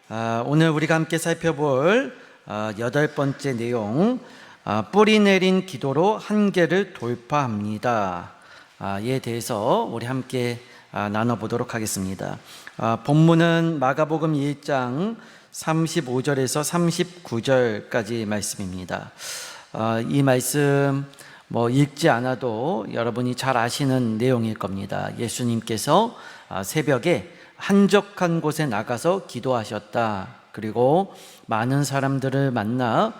오늘 우리가 함께 살펴볼 여덟 번째 내용, 뿌리 내린 기도로 한계를 돌파합니다. 이에 대해서 우리 함께 나눠보도록 하겠습니다. 본문은 마가복음 1장 35절에서 39절까지 말씀입니다. 이 말씀 읽지 않아도 여러분이 잘 아시는 내용일 겁니다. 예수님께서 새벽에 한적한 곳에 나가서 기도하셨다. 그리고 많은 사람들을 만나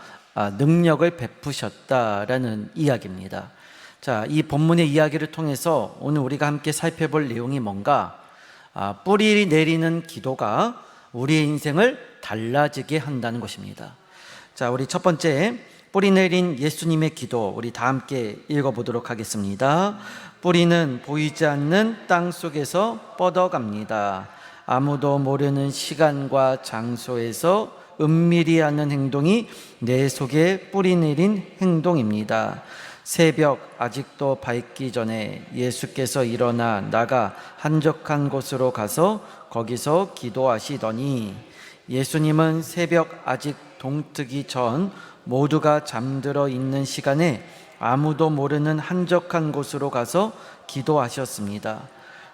능력을 베푸셨다라는 이야기입니다. 자, 이 본문의 이야기를 통해서 오늘 우리가 함께 살펴볼 내용이 뭔가? 뿌리 내리는 기도가 우리의 인생을 달라지게 한다는 것입니다. 자, 우리 첫 번째 뿌리 내린 예수님의 기도, 우리 다 함께 읽어보도록 하겠습니다. 뿌리는 보이지 않는 땅 속에서 뻗어갑니다. 아무도 모르는 시간과 장소에서 은밀히 하는 행동이 내 속에 뿌리 내린 행동입니다. 새벽 아직도 밝기 전에 예수께서 일어나 나가 한적한 곳으로 가서 거기서 기도하시더니, 예수님은 새벽 아직 동트기 전 모두가 잠들어 있는 시간에 아무도 모르는 한적한 곳으로 가서 기도하셨습니다.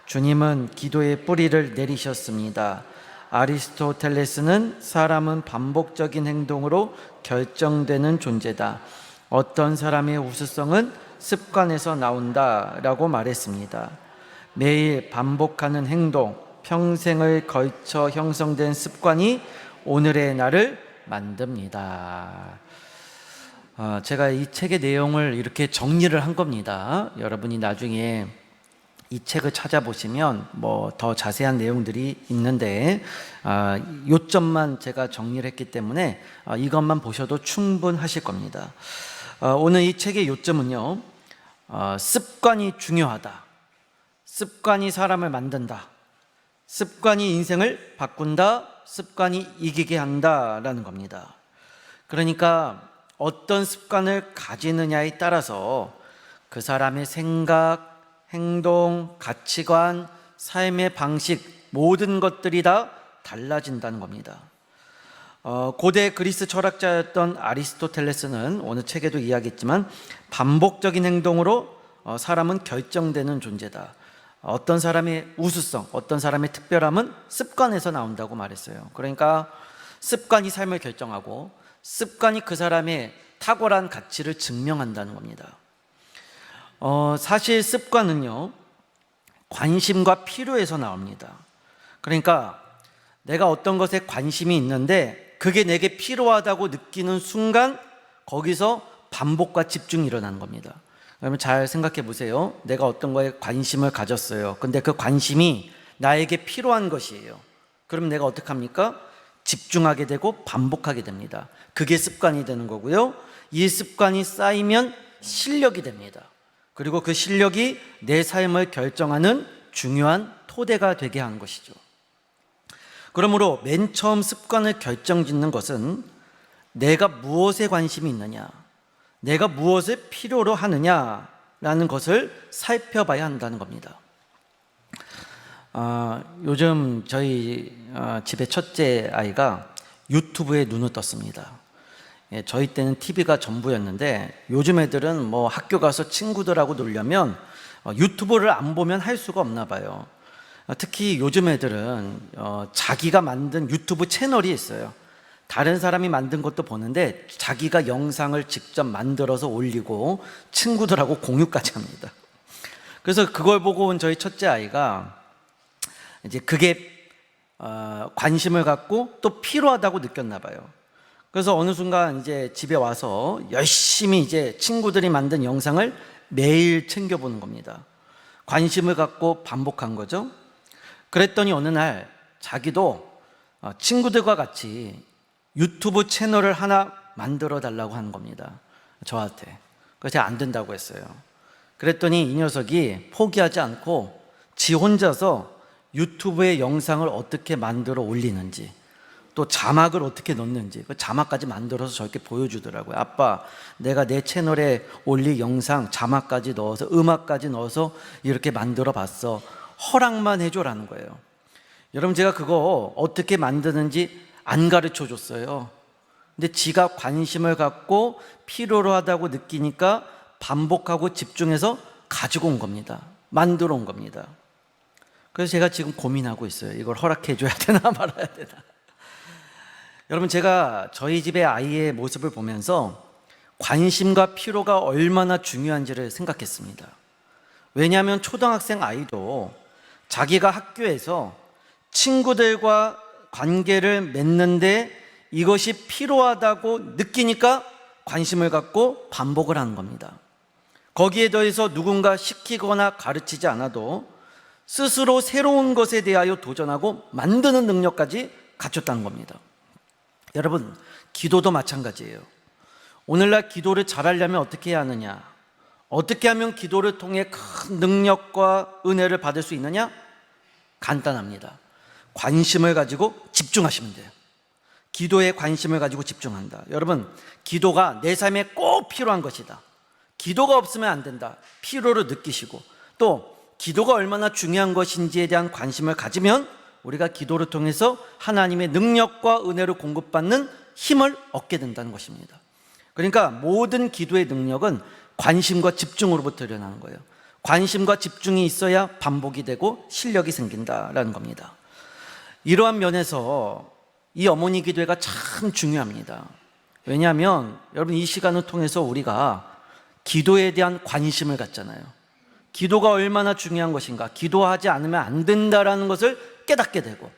주님은 기도의 뿌리를 내리셨습니다. 아리스토텔레스는 사람은 반복적인 행동으로 결정되는 존재다. 어떤 사람의 우수성은 습관에서 나온다라고 말했습니다. 매일 반복하는 행동, 평생을 걸쳐 형성된 습관이 오늘의 나를 만듭니다. 제가 이 책의 내용을 이렇게 정리를 한 겁니다. 여러분이 나중에 이 책을 찾아보시면 더 자세한 내용들이 있는데 요점만 제가 정리를 했기 때문에 이것만 보셔도 충분하실 겁니다. 오늘 이 책의 요점은요, 습관이 중요하다. 습관이 사람을 만든다. 습관이 인생을 바꾼다. 습관이 이기게 한다라는 겁니다. 그러니까 어떤 습관을 가지느냐에 따라서 그 사람의 생각, 행동, 가치관, 삶의 방식, 모든 것들이 다 달라진다는 겁니다. 고대 그리스 철학자였던 아리스토텔레스는 오늘 책에도 이야기했지만 반복적인 행동으로 사람은 결정되는 존재다. 어떤 사람의 우수성, 어떤 사람의 특별함은 습관에서 나온다고 말했어요. 그러니까 습관이 삶을 결정하고 습관이 그 사람의 탁월한 가치를 증명한다는 겁니다. 사실 습관은요, 관심과 필요에서 나옵니다. 그러니까 내가 어떤 것에 관심이 있는데 그게 내게 필요하다고 느끼는 순간 거기서 반복과 집중이 일어나는 겁니다. 그러면 잘 생각해 보세요. 내가 어떤 거에 관심을 가졌어요. 근데 그 관심이 나에게 필요한 것이에요. 그럼 내가 어떻게 합니까? 집중하게 되고 반복하게 됩니다. 그게 습관이 되는 거고요. 이 습관이 쌓이면 실력이 됩니다. 그리고 그 실력이 내 삶을 결정하는 중요한 토대가 되게 하는 것이죠. 그러므로 맨 처음 습관을 결정짓는 것은 내가 무엇에 관심이 있느냐, 내가 무엇을 필요로 하느냐라는 것을 살펴봐야 한다는 겁니다. 요즘 저희 집의 첫째 아이가 유튜브에 눈을 떴습니다. 저희 때는 TV가 전부였는데 요즘 애들은 학교 가서 친구들하고 놀려면 유튜브를 안 보면 할 수가 없나 봐요. 특히 요즘 애들은 자기가 만든 유튜브 채널이 있어요. 다른 사람이 만든 것도 보는데 자기가 영상을 직접 만들어서 올리고 친구들하고 공유까지 합니다. 그래서 그걸 보고 온 저희 첫째 아이가 이제 그게 관심을 갖고 또 필요하다고 느꼈나 봐요. 그래서 어느 순간 이제 집에 와서 열심히 이제 친구들이 만든 영상을 매일 챙겨보는 겁니다. 관심을 갖고 반복한 거죠. 그랬더니 어느 날 자기도 친구들과 같이 유튜브 채널을 하나 만들어 달라고 하는 겁니다. 저한테. 그래서 제가 안 된다고 했어요. 그랬더니 이 녀석이 포기하지 않고 지 혼자서 유튜브에 영상을 어떻게 만들어 올리는지, 또 자막을 어떻게 넣는지, 그 자막까지 만들어서 저렇게 보여주더라고요. 아빠, 내가 내 채널에 올릴 영상 자막까지 넣어서, 음악까지 넣어서 이렇게 만들어 봤어. 허락만 해줘라는 거예요. 여러분, 제가 그거 어떻게 만드는지 안 가르쳐 줬어요. 근데 지가 관심을 갖고 필요로 하다고 느끼니까 반복하고 집중해서 가지고 온 겁니다. 만들어 온 겁니다. 그래서 제가 지금 고민하고 있어요. 이걸 허락해 줘야 되나 말아야 되나. 여러분, 제가 저희 집의 아이의 모습을 보면서 관심과 필요가 얼마나 중요한지를 생각했습니다. 왜냐하면 초등학생 아이도 자기가 학교에서 친구들과 관계를 맺는데 이것이 필요하다고 느끼니까 관심을 갖고 반복을 하는 겁니다. 거기에 더해서 누군가 시키거나 가르치지 않아도 스스로 새로운 것에 대하여 도전하고 만드는 능력까지 갖췄다는 겁니다. 여러분, 기도도 마찬가지예요. 오늘날 기도를 잘하려면 어떻게 해야 하느냐? 어떻게 하면 기도를 통해 큰 능력과 은혜를 받을 수 있느냐? 간단합니다. 관심을 가지고 집중하시면 돼요. 기도에 관심을 가지고 집중한다. 여러분, 기도가 내 삶에 꼭 필요한 것이다. 기도가 없으면 안 된다. 필요를 느끼시고, 또 기도가 얼마나 중요한 것인지에 대한 관심을 가지면 우리가 기도를 통해서 하나님의 능력과 은혜를 공급받는 힘을 얻게 된다는 것입니다. 그러니까 모든 기도의 능력은 관심과 집중으로부터 일어나는 거예요. 관심과 집중이 있어야 반복이 되고 실력이 생긴다라는 겁니다. 이러한 면에서 이 어머니 기도회가 참 중요합니다. 왜냐하면 여러분, 이 시간을 통해서 우리가 기도에 대한 관심을 갖잖아요. 기도가 얼마나 중요한 것인가, 기도하지 않으면 안 된다라는 것을 깨닫게 되고,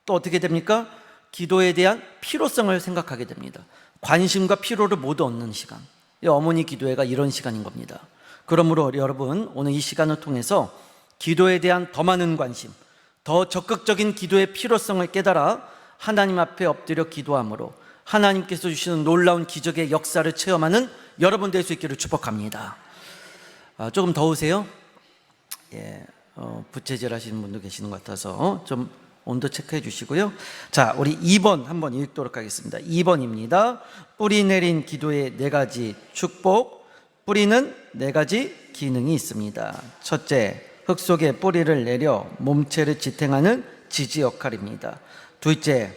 또 어떻게 됩니까? 기도에 대한 필요성을 생각하게 됩니다. 관심과 필요를 모두 얻는 시간, 이 어머니 기도회가 이런 시간인 겁니다. 그러므로 여러분, 오늘 이 시간을 통해서 기도에 대한 더 많은 관심, 더 적극적인 기도의 필요성을 깨달아 하나님 앞에 엎드려 기도함으로 하나님께서 주시는 놀라운 기적의 역사를 체험하는 여러분 될 수 있기를 축복합니다. 조금 더우세요? 예, 부채질 하시는 분도 계시는 것 같아서 좀 온도 체크해 주시고요. 자, 우리 2번 한번 읽도록 하겠습니다. 2번입니다. 뿌리 내린 기도의 4가지 축복. 뿌리는 4가지 기능이 있습니다. 첫째, 흙 속에 뿌리를 내려 몸체를 지탱하는 지지 역할입니다. 둘째,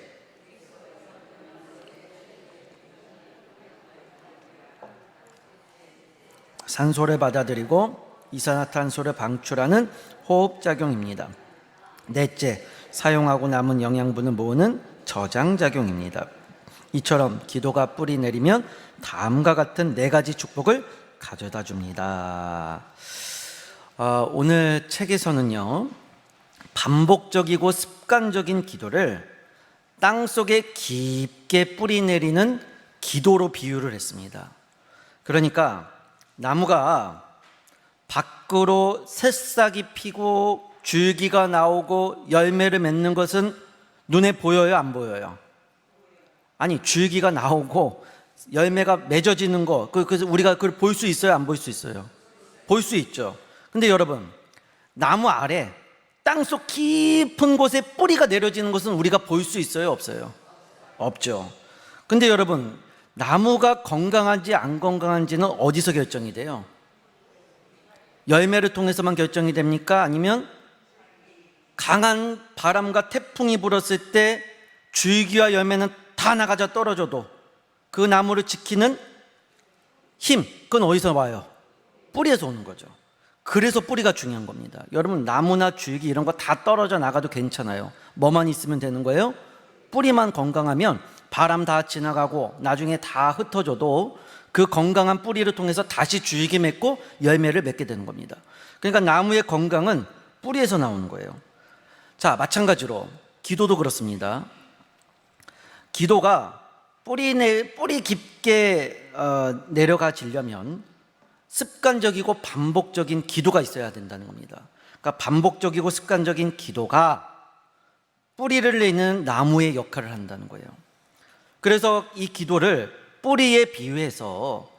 산소를 받아들이고 이산화탄소를 방출하는 호흡작용입니다. 넷째, 사용하고 남은 영양분을 모으는 저장작용입니다. 이처럼 기도가 뿌리 내리면 다음과 같은 4가지 축복을 가져다 줍니다. 오늘 책에서는요, 반복적이고 습관적인 기도를 땅속에 깊게 뿌리 내리는 기도로 비유를 했습니다. 그러니까 나무가 밖으로 새싹이 피고 줄기가 나오고 열매를 맺는 것은 눈에 보여요, 안 보여요? 아니, 줄기가 나오고 열매가 맺어지는 거, 그래서 우리가 그걸 볼 수 있어요, 안 볼 수 있어요? 볼 수 있죠. 근데 여러분, 나무 아래 땅속 깊은 곳에 뿌리가 내려지는 것은 우리가 볼 수 있어요, 없어요? 없죠. 근데 여러분, 나무가 건강한지 안 건강한지는 어디서 결정이 돼요? 열매를 통해서만 결정이 됩니까? 아니면 강한 바람과 태풍이 불었을 때 줄기와 열매는 다 나가져 떨어져도 그 나무를 지키는 힘, 그건 어디서 와요? 뿌리에서 오는 거죠. 그래서 뿌리가 중요한 겁니다. 여러분, 나무나 줄기 이런 거 다 떨어져 나가도 괜찮아요. 뭐만 있으면 되는 거예요? 뿌리만 건강하면 바람 다 지나가고 나중에 다 흩어져도 그 건강한 뿌리를 통해서 다시 줄기 맺고 열매를 맺게 되는 겁니다. 그러니까 나무의 건강은 뿌리에서 나오는 거예요. 자, 마찬가지로 기도도 그렇습니다. 기도가 뿌리 깊게 내려가지려면 습관적이고 반복적인 기도가 있어야 된다는 겁니다. 그러니까 반복적이고 습관적인 기도가 뿌리를 내는 나무의 역할을 한다는 거예요. 그래서 이 기도를 뿌리에 비유해서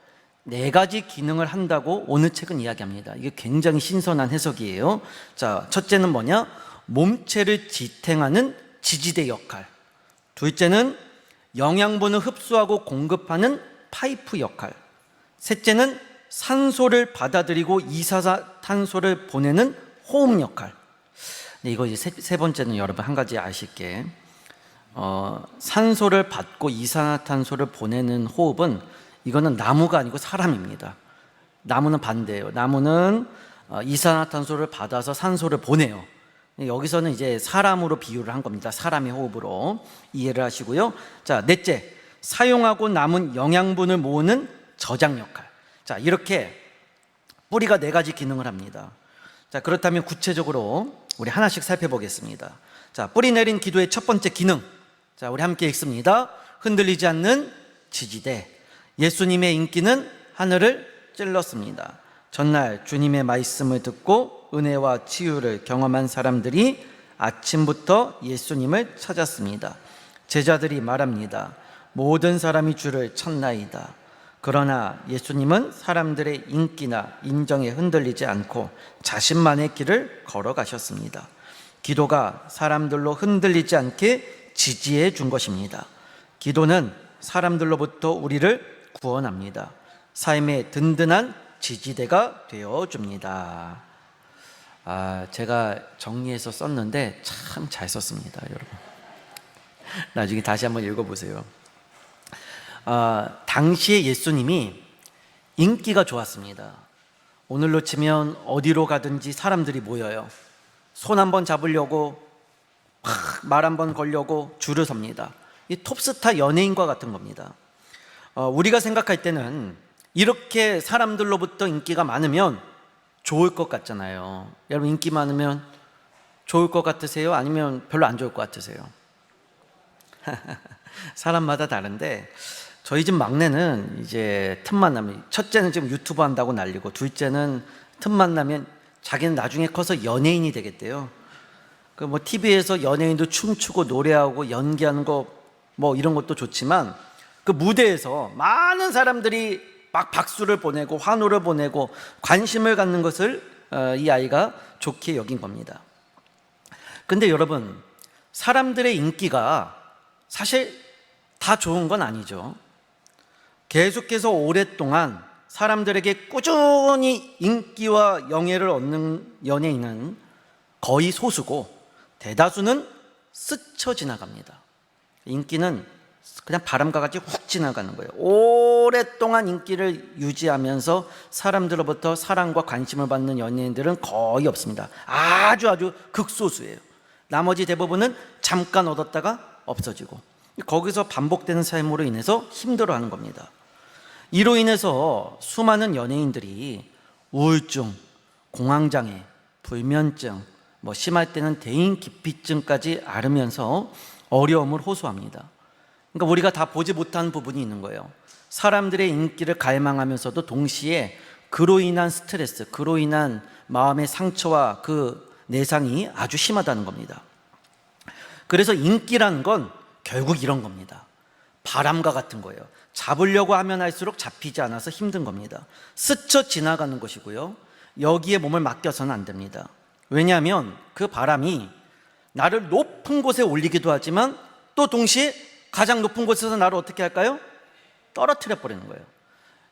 4가지 기능을 한다고 오늘 책은 이야기합니다. 이게 굉장히 신선한 해석이에요. 자, 첫째는 뭐냐? 몸체를 지탱하는 지지대 역할. 둘째는 영양분을 흡수하고 공급하는 파이프 역할. 셋째는 산소를 받아들이고 이산화탄소를 보내는 호흡 역할. 이거 이제 세 번째는 여러분 한 가지 아실 게, 산소를 받고 이산화탄소를 보내는 호흡은 이거는 나무가 아니고 사람입니다. 나무는 반대예요. 나무는 이산화탄소를 받아서 산소를 보내요. 여기서는 이제 사람으로 비유를 한 겁니다. 사람의 호흡으로 이해를 하시고요. 자, 넷째, 사용하고 남은 영양분을 모으는 저장 역할. 자, 이렇게 뿌리가 4가지 기능을 합니다. 자, 그렇다면 구체적으로 우리 하나씩 살펴보겠습니다. 자, 뿌리 내린 기도의 첫 번째 기능. 자, 우리 함께 읽습니다. 흔들리지 않는 지지대. 예수님의 인기는 하늘을 찔렀습니다. 전날 주님의 말씀을 듣고 은혜와 치유를 경험한 사람들이 아침부터 예수님을 찾았습니다. 제자들이 말합니다. 모든 사람이 주를 찾나이다. 그러나 예수님은 사람들의 인기나 인정에 흔들리지 않고 자신만의 길을 걸어가셨습니다. 기도가 사람들로 흔들리지 않게 지지해 준 것입니다. 기도는 사람들로부터 우리를 구원합니다. 삶의 든든한 지지대가 되어줍니다. 제가 정리해서 썼는데 참 잘 썼습니다, 여러분. 나중에 다시 한번 읽어보세요. 당시에 예수님이 인기가 좋았습니다. 오늘로 치면 어디로 가든지 사람들이 모여요. 손 한번 잡으려고 말 한번 걸려고 줄을 섭니다. 이 톱스타 연예인과 같은 겁니다. 우리가 생각할 때는 이렇게 사람들로부터 인기가 많으면 좋을 것 같잖아요. 여러분, 인기 많으면 좋을 것 같으세요? 아니면 별로 안 좋을 것 같으세요? 사람마다 다른데 저희 집 막내는 이제 틈만 나면, 첫째는 지금 유튜브 한다고 난리고, 둘째는 틈만 나면 자기는 나중에 커서 연예인이 되겠대요. 그 뭐 TV에서 연예인도 춤추고 노래하고 연기하는 거 뭐 이런 것도 좋지만 그 무대에서 많은 사람들이 막 박수를 보내고 환호를 보내고 관심을 갖는 것을 이 아이가 좋게 여긴 겁니다. 근데 여러분, 사람들의 인기가 사실 다 좋은 건 아니죠. 계속해서 오랫동안 사람들에게 꾸준히 인기와 영예를 얻는 연예인은 거의 소수고 대다수는 스쳐 지나갑니다. 인기는 그냥 바람과 같이 훅 지나가는 거예요. 오랫동안 인기를 유지하면서 사람들로부터 사랑과 관심을 받는 연예인들은 거의 없습니다. 아주 극소수예요. 나머지 대부분은 잠깐 얻었다가 없어지고, 거기서 반복되는 삶으로 인해서 힘들어하는 겁니다. 이로 인해서 수많은 연예인들이 우울증, 공황장애, 불면증, 심할 때는 대인기피증까지 앓으면서 어려움을 호소합니다. 그러니까 우리가 다 보지 못한 부분이 있는 거예요. 사람들의 인기를 갈망하면서도 동시에 그로 인한 스트레스, 그로 인한 마음의 상처와 그 내상이 아주 심하다는 겁니다. 그래서 인기라는 건 결국 이런 겁니다. 바람과 같은 거예요. 잡으려고 하면 할수록 잡히지 않아서 힘든 겁니다. 스쳐 지나가는 것이고요, 여기에 몸을 맡겨서는 안 됩니다. 왜냐하면 그 바람이 나를 높은 곳에 올리기도 하지만 또 동시에 가장 높은 곳에서 나를 어떻게 할까요? 떨어뜨려 버리는 거예요.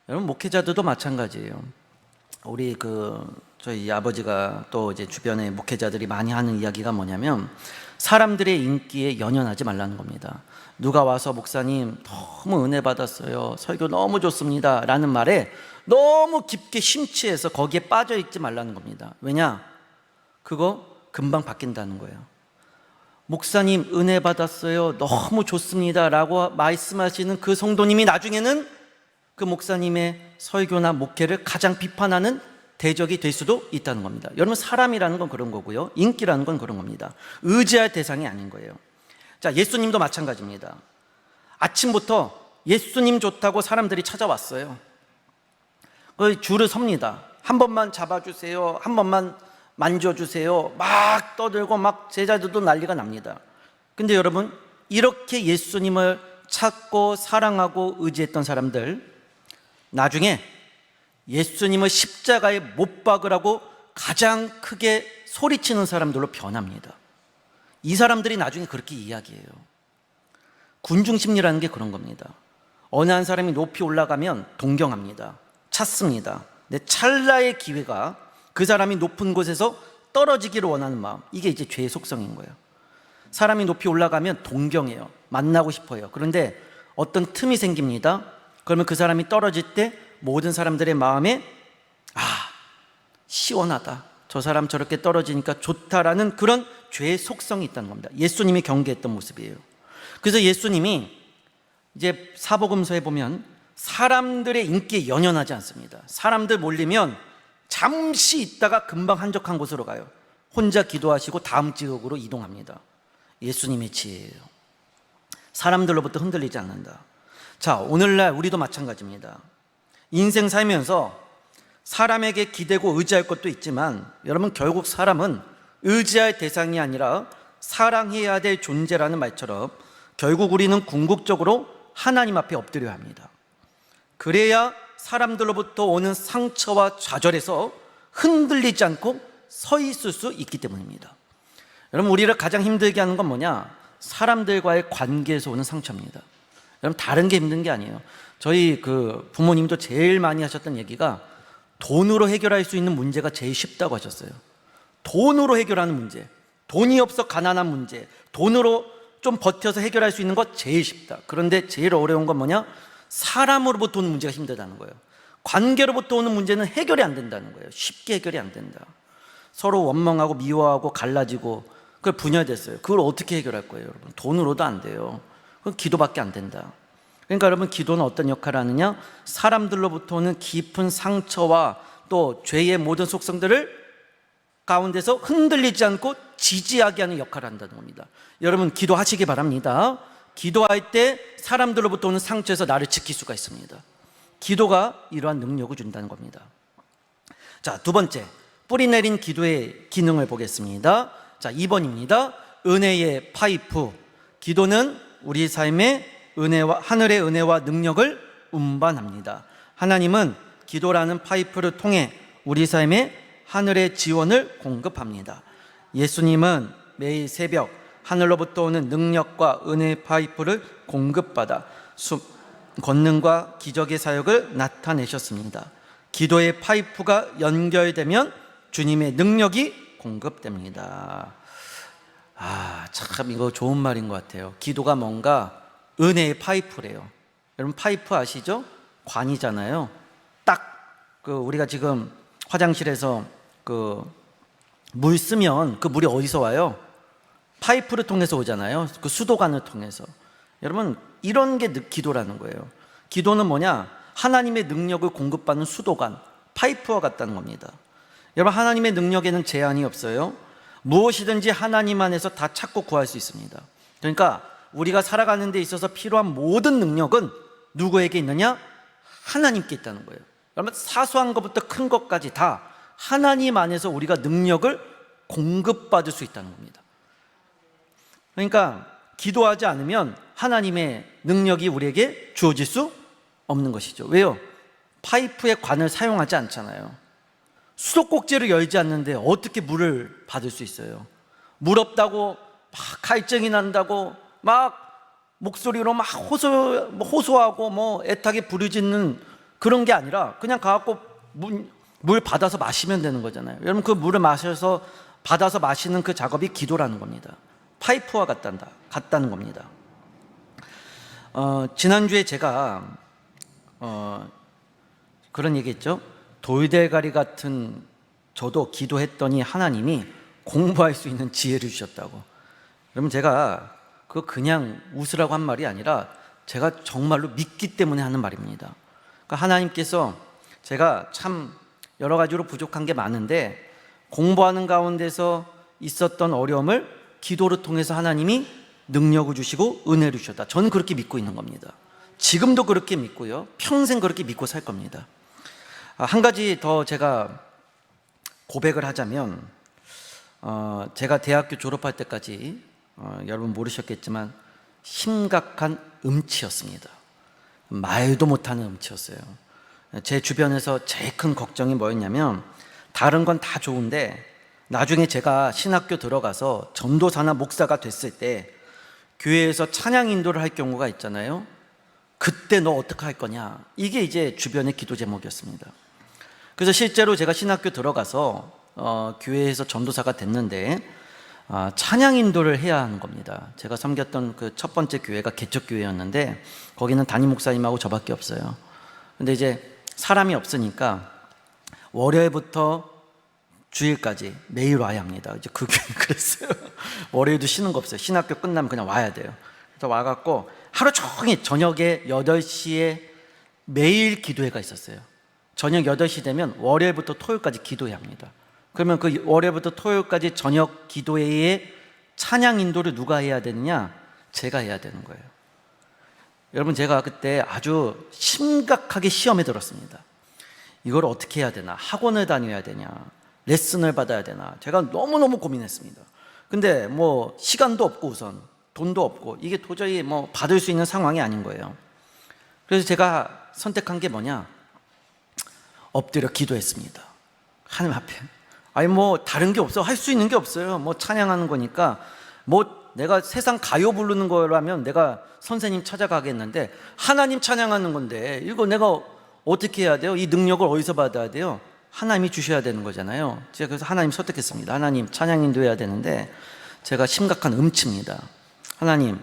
여러분, 목회자들도 마찬가지예요. 우리 저희 아버지가 또 이제 주변에 목회자들이 많이 하는 이야기가 뭐냐면, 사람들의 인기에 연연하지 말라는 겁니다. 누가 와서 목사님 너무 은혜 받았어요, 설교 너무 좋습니다 라는 말에 너무 깊게 심취해서 거기에 빠져 있지 말라는 겁니다. 왜냐? 그거 금방 바뀐다는 거예요. 목사님 은혜 받았어요, 너무 좋습니다 라고 말씀하시는 그 성도님이 나중에는 그 목사님의 설교나 목회를 가장 비판하는 대적이 될 수도 있다는 겁니다. 여러분, 사람이라는 건 그런 거고요, 인기라는 건 그런 겁니다. 의지할 대상이 아닌 거예요. 자, 예수님도 마찬가지입니다. 아침부터 예수님 좋다고 사람들이 찾아왔어요. 그 줄을 섭니다. 한 번만 잡아주세요, 한 번만 만져주세요, 막 떠들고 막 제자들도 난리가 납니다. 근데 여러분, 이렇게 예수님을 찾고 사랑하고 의지했던 사람들, 나중에 예수님을 십자가에 못 박으라고 가장 크게 소리치는 사람들로 변합니다. 이 사람들이 나중에 그렇게 이야기해요. 군중심리라는 게 그런 겁니다. 어느 한 사람이 높이 올라가면 동경합니다, 찾습니다. 근데 찰나의 기회가 그 사람이 높은 곳에서 떨어지기를 원하는 마음, 이게 이제 죄의 속성인 거예요. 사람이 높이 올라가면 동경해요. 만나고 싶어요. 그런데 어떤 틈이 생깁니다. 그러면 그 사람이 떨어질 때 모든 사람들의 마음에 시원하다, 저 사람 저렇게 떨어지니까 좋다라는 그런 죄의 속성이 있다는 겁니다. 예수님이 경계했던 모습이에요. 그래서 예수님이 이제 사복음서에 보면 사람들의 인기에 연연하지 않습니다. 사람들 몰리면 잠시 있다가 금방 한적한 곳으로 가요. 혼자 기도하시고 다음 지역으로 이동합니다. 예수님의 지혜예요. 사람들로부터 흔들리지 않는다. 자, 오늘날 우리도 마찬가지입니다. 인생 살면서 사람에게 기대고 의지할 것도 있지만 여러분, 결국 사람은 의지할 대상이 아니라 사랑해야 될 존재라는 말처럼 결국 우리는 궁극적으로 하나님 앞에 엎드려야 합니다. 그래야 사람들로부터 오는 상처와 좌절에서 흔들리지 않고 서 있을 수 있기 때문입니다. 여러분, 우리를 가장 힘들게 하는 건 뭐냐? 사람들과의 관계에서 오는 상처입니다. 여러분, 다른 게 힘든 게 아니에요. 저희 부모님도 제일 많이 하셨던 얘기가 돈으로 해결할 수 있는 문제가 제일 쉽다고 하셨어요. 돈으로 해결하는 문제, 돈이 없어 가난한 문제, 돈으로 좀 버텨서 해결할 수 있는 것 제일 쉽다. 그런데 제일 어려운 건 뭐냐? 사람으로부터 오는 문제가 힘들다는 거예요. 관계로부터 오는 문제는 해결이 안 된다는 거예요. 쉽게 해결이 안 된다. 서로 원망하고 미워하고 갈라지고 그걸 분열됐어요. 그걸 어떻게 해결할 거예요, 여러분? 돈으로도 안 돼요. 그건 기도밖에 안 된다. 그러니까 여러분, 기도는 어떤 역할을 하느냐? 사람들로부터 오는 깊은 상처와 또 죄의 모든 속성들을 가운데서 흔들리지 않고 지지하게 하는 역할을 한다는 겁니다. 여러분, 기도하시기 바랍니다. 기도할 때 사람들로부터 오는 상처에서 나를 지킬 수가 있습니다. 기도가 이러한 능력을 준다는 겁니다. 자, 두 번째, 뿌리 내린 기도의 기능을 보겠습니다. 자, 2번입니다. 은혜의 파이프. 기도는 우리 삶의 하늘의 은혜와 능력을 운반합니다. 하나님은 기도라는 파이프를 통해 우리 삶에 하늘의 지원을 공급합니다. 예수님은 매일 새벽 하늘로부터 오는 능력과 은혜의 파이프를 공급받아 권능과 기적의 사역을 나타내셨습니다. 기도의 파이프가 연결되면 주님의 능력이 공급됩니다. 참 이거 좋은 말인 것 같아요. 기도가 뭔가 은혜의 파이프래요. 여러분, 파이프 아시죠? 관이잖아요. 딱 우리가 지금 화장실에서 물 쓰면 그 물이 어디서 와요? 파이프를 통해서 오잖아요. 그 수도관을 통해서. 여러분, 이런 게 기도라는 거예요. 기도는 뭐냐? 하나님의 능력을 공급받는 수도관, 파이프와 같다는 겁니다. 여러분, 하나님의 능력에는 제한이 없어요. 무엇이든지 하나님 안에서 다 찾고 구할 수 있습니다. 그러니까 우리가 살아가는 데 있어서 필요한 모든 능력은 누구에게 있느냐? 하나님께 있다는 거예요. 그러면 사소한 것부터 큰 것까지 다 하나님 안에서 우리가 능력을 공급받을 수 있다는 겁니다. 그러니까 기도하지 않으면 하나님의 능력이 우리에게 주어질 수 없는 것이죠. 왜요? 파이프의 관을 사용하지 않잖아요. 수도꼭지를 열지 않는데 어떻게 물을 받을 수 있어요? 물 없다고 막 갈증이 난다고 막 목소리로 막 호소하고 애타게 부르짖는 그런 게 아니라 그냥 가갖고 물 받아서 마시면 되는 거잖아요. 여러분, 그 물을 받아서 마시는 그 작업이 기도라는 겁니다. 파이프와 같다는 겁니다. 지난주에 제가 그런 얘기했죠. 돌대가리 같은 저도 기도했더니 하나님이 공부할 수 있는 지혜를 주셨다고. 여러분, 제가 그거 그냥 웃으라고 한 말이 아니라 제가 정말로 믿기 때문에 하는 말입니다. 그러니까 하나님께서 제가 참 여러 가지로 부족한 게 많은데 공부하는 가운데서 있었던 어려움을 기도를 통해서 하나님이 능력을 주시고 은혜를 주셨다. 저는 그렇게 믿고 있는 겁니다. 지금도 그렇게 믿고요. 평생 그렇게 믿고 살 겁니다. 한 가지 더 제가 고백을 하자면 제가 대학교 졸업할 때까지 여러분 모르셨겠지만 심각한 음치였습니다. 말도 못하는 음치였어요. 제 주변에서 제일 큰 걱정이 뭐였냐면 다른 건 다 좋은데 나중에 제가 신학교 들어가서 전도사나 목사가 됐을 때 교회에서 찬양 인도를 할 경우가 있잖아요. 그때 너 어떻게 할 거냐? 이게 이제 주변의 기도 제목이었습니다. 그래서 실제로 제가 신학교 들어가서 교회에서 전도사가 됐는데 찬양 인도를 해야 하는 겁니다. 제가 섬겼던 그 첫 번째 교회가 개척교회였는데 거기는 담임 목사님하고 저밖에 없어요. 근데 이제 사람이 없으니까 월요일부터 주일까지 매일 와야 합니다. 이제 그 교회는 그랬어요. 월요일도 쉬는 거 없어요. 신학교 끝나면 그냥 와야 돼요. 그래서 와갖고 하루 종일 저녁에 8시에 매일 기도회가 있었어요. 저녁 8시 되면 월요일부터 토요일까지 기도해야 합니다. 그러면 그 월요일부터 토요일까지 저녁 기도회에 찬양 인도를 누가 해야 되느냐? 제가 해야 되는 거예요. 여러분, 제가 그때 아주 심각하게 시험에 들었습니다. 이걸 어떻게 해야 되나? 학원을 다녀야 되냐? 레슨을 받아야 되나? 제가 너무너무 고민했습니다. 근데 뭐 시간도 없고 우선 돈도 없고 이게 도저히 뭐 받을 수 있는 상황이 아닌 거예요. 그래서 제가 선택한 게 뭐냐? 엎드려 기도했습니다. 하나님 앞에. 아니 뭐 다른 게 없어. 할 수 있는 게 없어요. 뭐 찬양하는 거니까. 뭐 내가 세상 가요 부르는 거라면 내가 선생님 찾아가겠는데 하나님 찬양하는 건데 이거 내가 어떻게 해야 돼요? 이 능력을 어디서 받아야 돼요? 하나님이 주셔야 되는 거잖아요. 제가 그래서 하나님 선택했습니다. 하나님 찬양 인도해야 되는데 제가 심각한 음치입니다. 하나님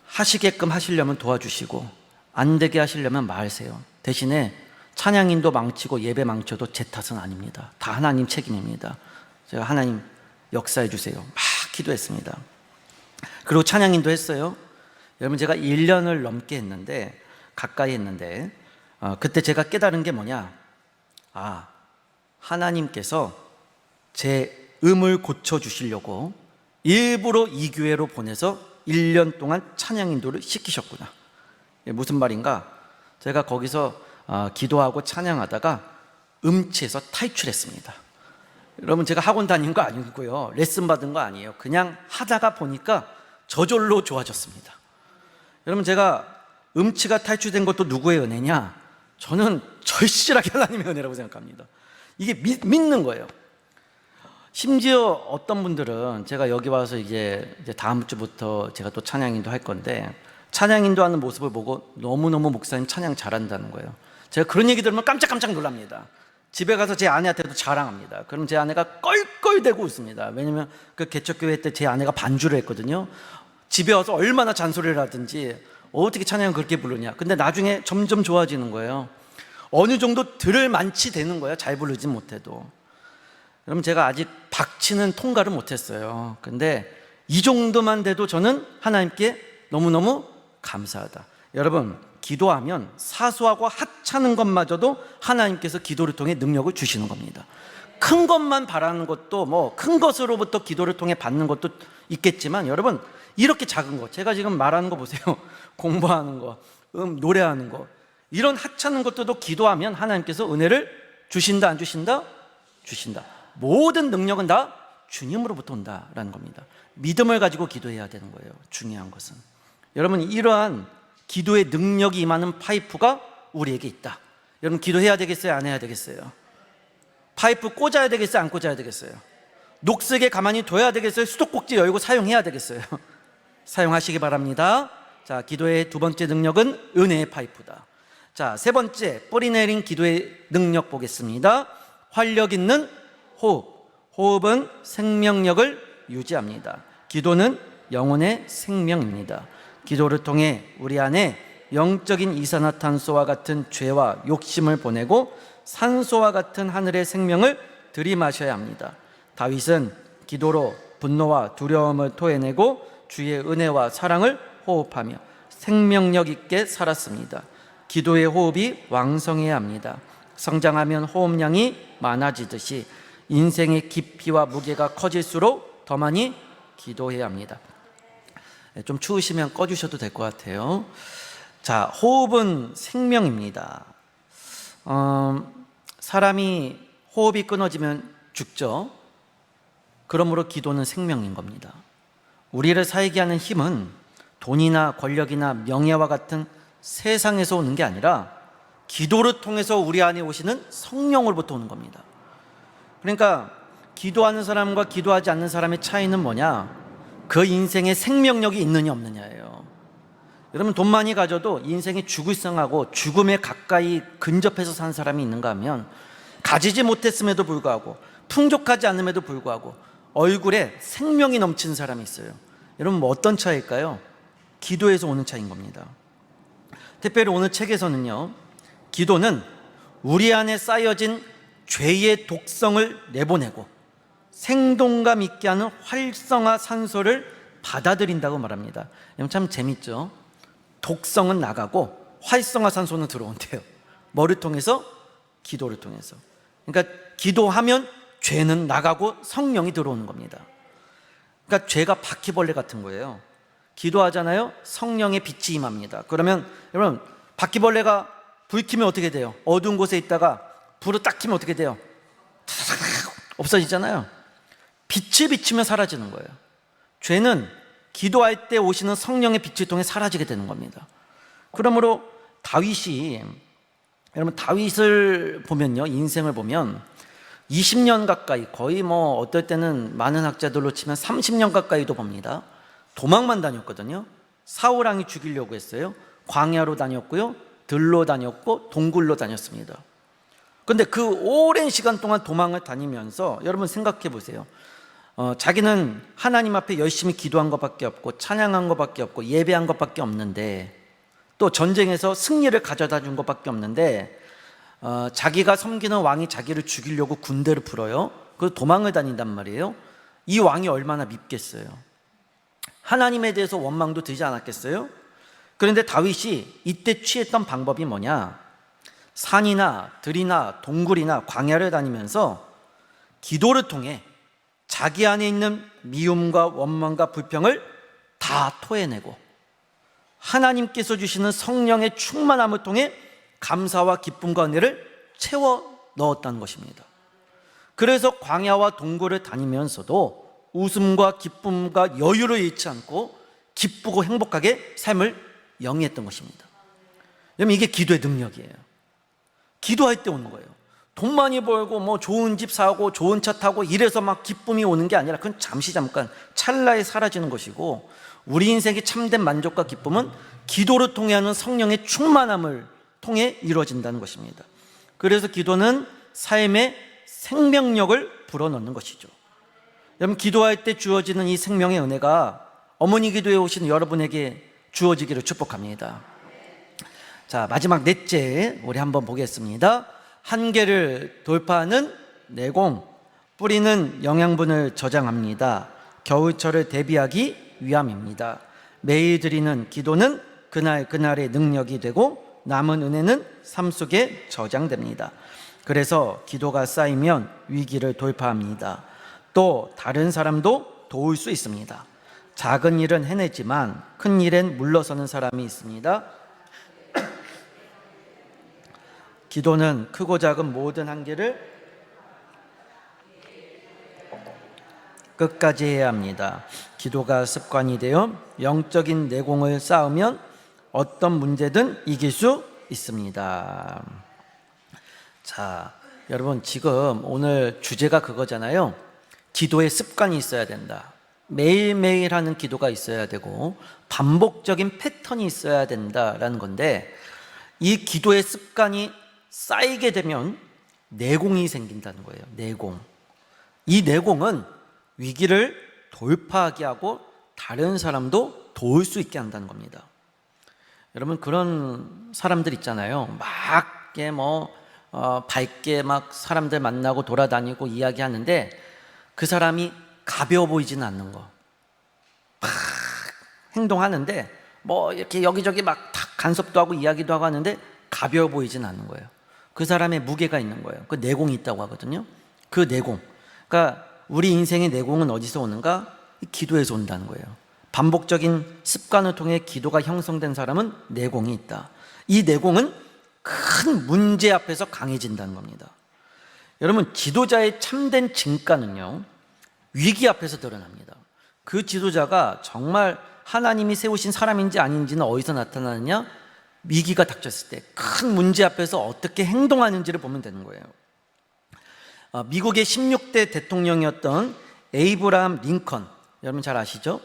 하시게끔 하시려면 도와주시고 안 되게 하시려면 말세요. 대신에 찬양 인도 망치고 예배 망쳐도 제 탓은 아닙니다. 다 하나님 책임입니다. 제가 하나님 역사해 주세요. 막 기도했습니다. 그리고 찬양 인도 했어요. 여러분, 제가 1년을 넘게 했는데 가까이 했는데 그때 제가 깨달은 게 뭐냐? 하나님께서 제 음을 고쳐주시려고 일부러 이 교회로 보내서 1년 동안 찬양 인도를 시키셨구나. 무슨 말인가? 제가 거기서 기도하고 찬양하다가 음치에서 탈출했습니다. 여러분, 제가 학원 다닌 거 아니고요, 레슨 받은 거 아니에요. 그냥 하다가 보니까 저절로 좋아졌습니다. 여러분, 제가 음치가 탈출된 것도 누구의 은혜냐? 저는 절실하게 하나님의 은혜라고 생각합니다. 이게 믿는 거예요. 심지어 어떤 분들은 제가 여기 와서 이제 다음 주부터 제가 또 찬양인도 할 건데 찬양인도 하는 모습을 보고 너무너무 목사님 찬양 잘한다는 거예요. 제가 그런 얘기 들으면 깜짝깜짝 놀랍니다. 집에 가서 제 아내한테도 자랑합니다. 그럼 제 아내가 껄껄대고 웃습니다. 왜냐면 그 개척교회 때 제 아내가 반주를 했거든요. 집에 와서 얼마나 잔소리를 하든지 어떻게 찬양을 그렇게 부르냐. 근데 나중에 점점 좋아지는 거예요. 어느 정도 들을 만치 되는 거예요. 잘 부르진 못해도. 그럼 제가 아직 박치는 통과를 못했어요. 근데 이 정도만 돼도 저는 하나님께 너무너무 감사하다. 여러분, 기도하면 사소하고 하찮은 것마저도 하나님께서 기도를 통해 능력을 주시는 겁니다. 큰 것만 바라는 것도 뭐 큰 것으로부터 기도를 통해 받는 것도 있겠지만 여러분, 이렇게 작은 거, 제가 지금 말하는 거 보세요. 공부하는 거, 노래하는 거, 이런 하찮은 것들도 기도하면 하나님께서 은혜를 주신다, 안 주신다? 주신다. 모든 능력은 다 주님으로부터 온다라는 겁니다. 믿음을 가지고 기도해야 되는 거예요. 중요한 것은. 여러분, 이러한 기도의 능력이 임하는 파이프가 우리에게 있다. 여러분, 기도해야 되겠어요? 안 해야 되겠어요? 파이프 꽂아야 되겠어요? 안 꽂아야 되겠어요? 녹색에 가만히 둬야 되겠어요? 수도꼭지 열고 사용해야 되겠어요? 사용하시기 바랍니다. 자, 기도의 두 번째 능력은 은혜의 파이프다. 자, 세 번째, 뿌리 내린 기도의 능력 보겠습니다. 활력 있는 호흡. 호흡은 생명력을 유지합니다. 기도는 영혼의 생명입니다. 기도를 통해 우리 안에 영적인 이산화탄소와 같은 죄와 욕심을 보내고 산소와 같은 하늘의 생명을 들이마셔야 합니다. 다윗은 기도로 분노와 두려움을 토해내고 주의 은혜와 사랑을 호흡하며 생명력 있게 살았습니다. 기도의 호흡이 왕성해야 합니다. 성장하면 호흡량이 많아지듯이 인생의 깊이와 무게가 커질수록 더 많이 기도해야 합니다. 좀 추우시면 꺼주셔도 될 것 같아요. 자, 호흡은 생명입니다. 사람이 호흡이 끊어지면 죽죠. 그러므로 기도는 생명인 겁니다. 우리를 살게 하는 힘은 돈이나 권력이나 명예와 같은 세상에서 오는 게 아니라 기도를 통해서 우리 안에 오시는 성령으로부터 오는 겁니다. 그러니까 기도하는 사람과 기도하지 않는 사람의 차이는 뭐냐? 그 인생에 생명력이 있느냐 없느냐예요. 여러분, 돈 많이 가져도 인생이 죽을성하고 죽음에 가까이 근접해서 산 사람이 있는가 하면 가지지 못했음에도 불구하고 풍족하지 않음에도 불구하고 얼굴에 생명이 넘치는 사람이 있어요. 여러분 뭐 어떤 차이일까요? 기도에서 오는 차이인 겁니다. 특별히 오늘 책에서는요, 기도는 우리 안에 쌓여진 죄의 독성을 내보내고 생동감 있게 하는 활성화 산소를 받아들인다고 말합니다. 참 재밌죠? 독성은 나가고 활성화 산소는 들어온대요. 뭐를 통해서? 기도를 통해서. 그러니까 기도하면 죄는 나가고 성령이 들어오는 겁니다. 그러니까 죄가 바퀴벌레 같은 거예요. 기도하잖아요, 성령의 빛이 임합니다. 그러면 여러분, 바퀴벌레가 불 켜면 어떻게 돼요? 어두운 곳에 있다가 불을 딱 켜면 어떻게 돼요? 없어지잖아요. 빛을 비추면 사라지는 거예요. 죄는 기도할 때 오시는 성령의 빛을 통해 사라지게 되는 겁니다. 그러므로 다윗이, 여러분 다윗을 보면요, 인생을 보면 20년 가까이, 거의 뭐 어떨 때는 많은 학자들로 치면 30년 가까이도 봅니다. 도망만 다녔거든요. 사울왕이 죽이려고 했어요. 광야로 다녔고요, 들로 다녔고 동굴로 다녔습니다. 그런데 그 오랜 시간 동안 도망을 다니면서 여러분 생각해 보세요. 자기는 하나님 앞에 열심히 기도한 것밖에 없고 찬양한 것밖에 없고 예배한 것밖에 없는데, 또 전쟁에서 승리를 가져다 준 것밖에 없는데, 자기가 섬기는 왕이 자기를 죽이려고 군대를 풀어요. 그래서 도망을 다닌단 말이에요. 이 왕이 얼마나 밉겠어요. 하나님에 대해서 원망도 들지 않았겠어요? 그런데 다윗이 이때 취했던 방법이 뭐냐? 산이나 들이나 동굴이나 광야를 다니면서 기도를 통해 자기 안에 있는 미움과 원망과 불평을 다 토해내고 하나님께서 주시는 성령의 충만함을 통해 감사와 기쁨과 은혜를 채워 넣었다는 것입니다. 그래서 광야와 동굴을 다니면서도 웃음과 기쁨과 여유를 잃지 않고 기쁘고 행복하게 삶을 영위했던 것입니다. 여러분, 이게 기도의 능력이에요. 기도할 때 오는 거예요. 돈 많이 벌고 뭐 좋은 집 사고 좋은 차 타고 이래서 막 기쁨이 오는 게 아니라 그건 잠시 잠깐 찰나에 사라지는 것이고, 우리 인생의 참된 만족과 기쁨은 기도를 통해 하는 성령의 충만함을 통해 이루어진다는 것입니다. 그래서 기도는 삶의 생명력을 불어넣는 것이죠. 여러분, 기도할 때 주어지는 이 생명의 은혜가 어머니 기도에 오시는 여러분에게 주어지기를 축복합니다. 자, 마지막 넷째 우리 한번 보겠습니다. 한계를 돌파하는 내공, 뿌리는 영양분을 저장합니다. 겨울철을 대비하기 위함입니다. 매일 드리는 기도는 그날의 능력이 되고 남은 은혜는 삶 속에 저장됩니다. 그래서 기도가 쌓이면 위기를 돌파합니다. 또 다른 사람도 도울 수 있습니다. 작은 일은 해내지만 큰 일엔 물러서는 사람이 있습니다. 기도는 크고 작은 모든 한계를 끝까지 해야 합니다. 기도가 습관이 되어 영적인 내공을 쌓으면 어떤 문제든 이길 수 있습니다. 자, 여러분, 지금 오늘 주제가 그거잖아요. 기도의 습관이 있어야 된다. 매일매일 하는 기도가 있어야 되고 반복적인 패턴이 있어야 된다라는 건데, 이 기도의 습관이 쌓이게 되면 내공이 생긴다는 거예요. 내공. 이 내공은 위기를 돌파하게 하고 다른 사람도 도울 수 있게 한다는 겁니다. 여러분, 그런 사람들 있잖아요. 막 밝게 막 사람들 만나고 돌아다니고 이야기하는데 그 사람이 가벼워 보이지는 않는 거. 막 행동하는데 뭐 이렇게 여기저기 막 간섭도 하고 이야기도 하고 하는데 가벼워 보이지는 않는 거예요. 그 사람의 무게가 있는 거예요. 그 내공이 있다고 하거든요. 그 내공. 그러니까 우리 인생의 내공은 어디서 오는가? 기도에서 온다는 거예요. 반복적인 습관을 통해 기도가 형성된 사람은 내공이 있다. 이 내공은 큰 문제 앞에서 강해진다는 겁니다. 여러분, 지도자의 참된 진가는요, 위기 앞에서 드러납니다. 그 지도자가 정말 하나님이 세우신 사람인지 아닌지는 어디서 나타나느냐? 위기가 닥쳤을 때 큰 문제 앞에서 어떻게 행동하는지를 보면 되는 거예요. 미국의 16대 대통령이었던 에이브라함 링컨, 여러분 잘 아시죠?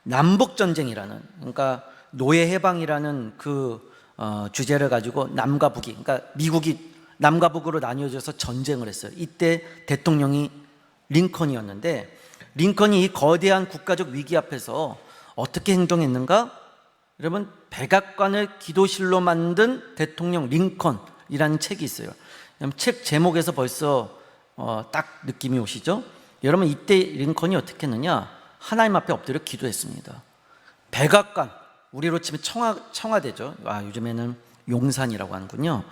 남북전쟁이라는, 그러니까 노예해방이라는 그 주제를 가지고 남과 북이, 그러니까 미국이 남과 북으로 나뉘어져서 전쟁을 했어요. 이때 대통령이 링컨이었는데, 링컨이 이 거대한 국가적 위기 앞에서 어떻게 행동했는가? 여러분, 백악관을 기도실로 만든 대통령 링컨이라는 책이 있어요. 책 제목에서 벌써 딱 느낌이 오시죠? 여러분, 이때 링컨이 어떻게 했느냐? 하나님 앞에 엎드려 기도했습니다. 백악관, 우리로 치면 청와대죠. 요즘에는 용산이라고 하는군요.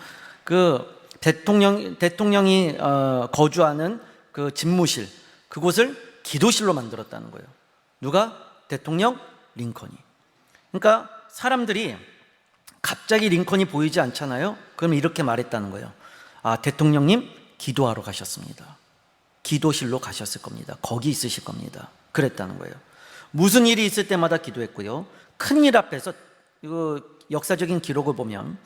그 대통령이 거주하는 그 집무실, 그곳을 기도실로 만들었다는 거예요. 누가? 대통령 링컨이. 그러니까 사람들이 갑자기 링컨이 보이지 않잖아요. 그럼 이렇게 말했다는 거예요. 대통령님 기도하러 가셨습니다. 기도실로 가셨을 겁니다. 거기 있으실 겁니다. 그랬다는 거예요. 무슨 일이 있을 때마다 기도했고요. 큰일 앞에서 이거 역사적인 기록을 보면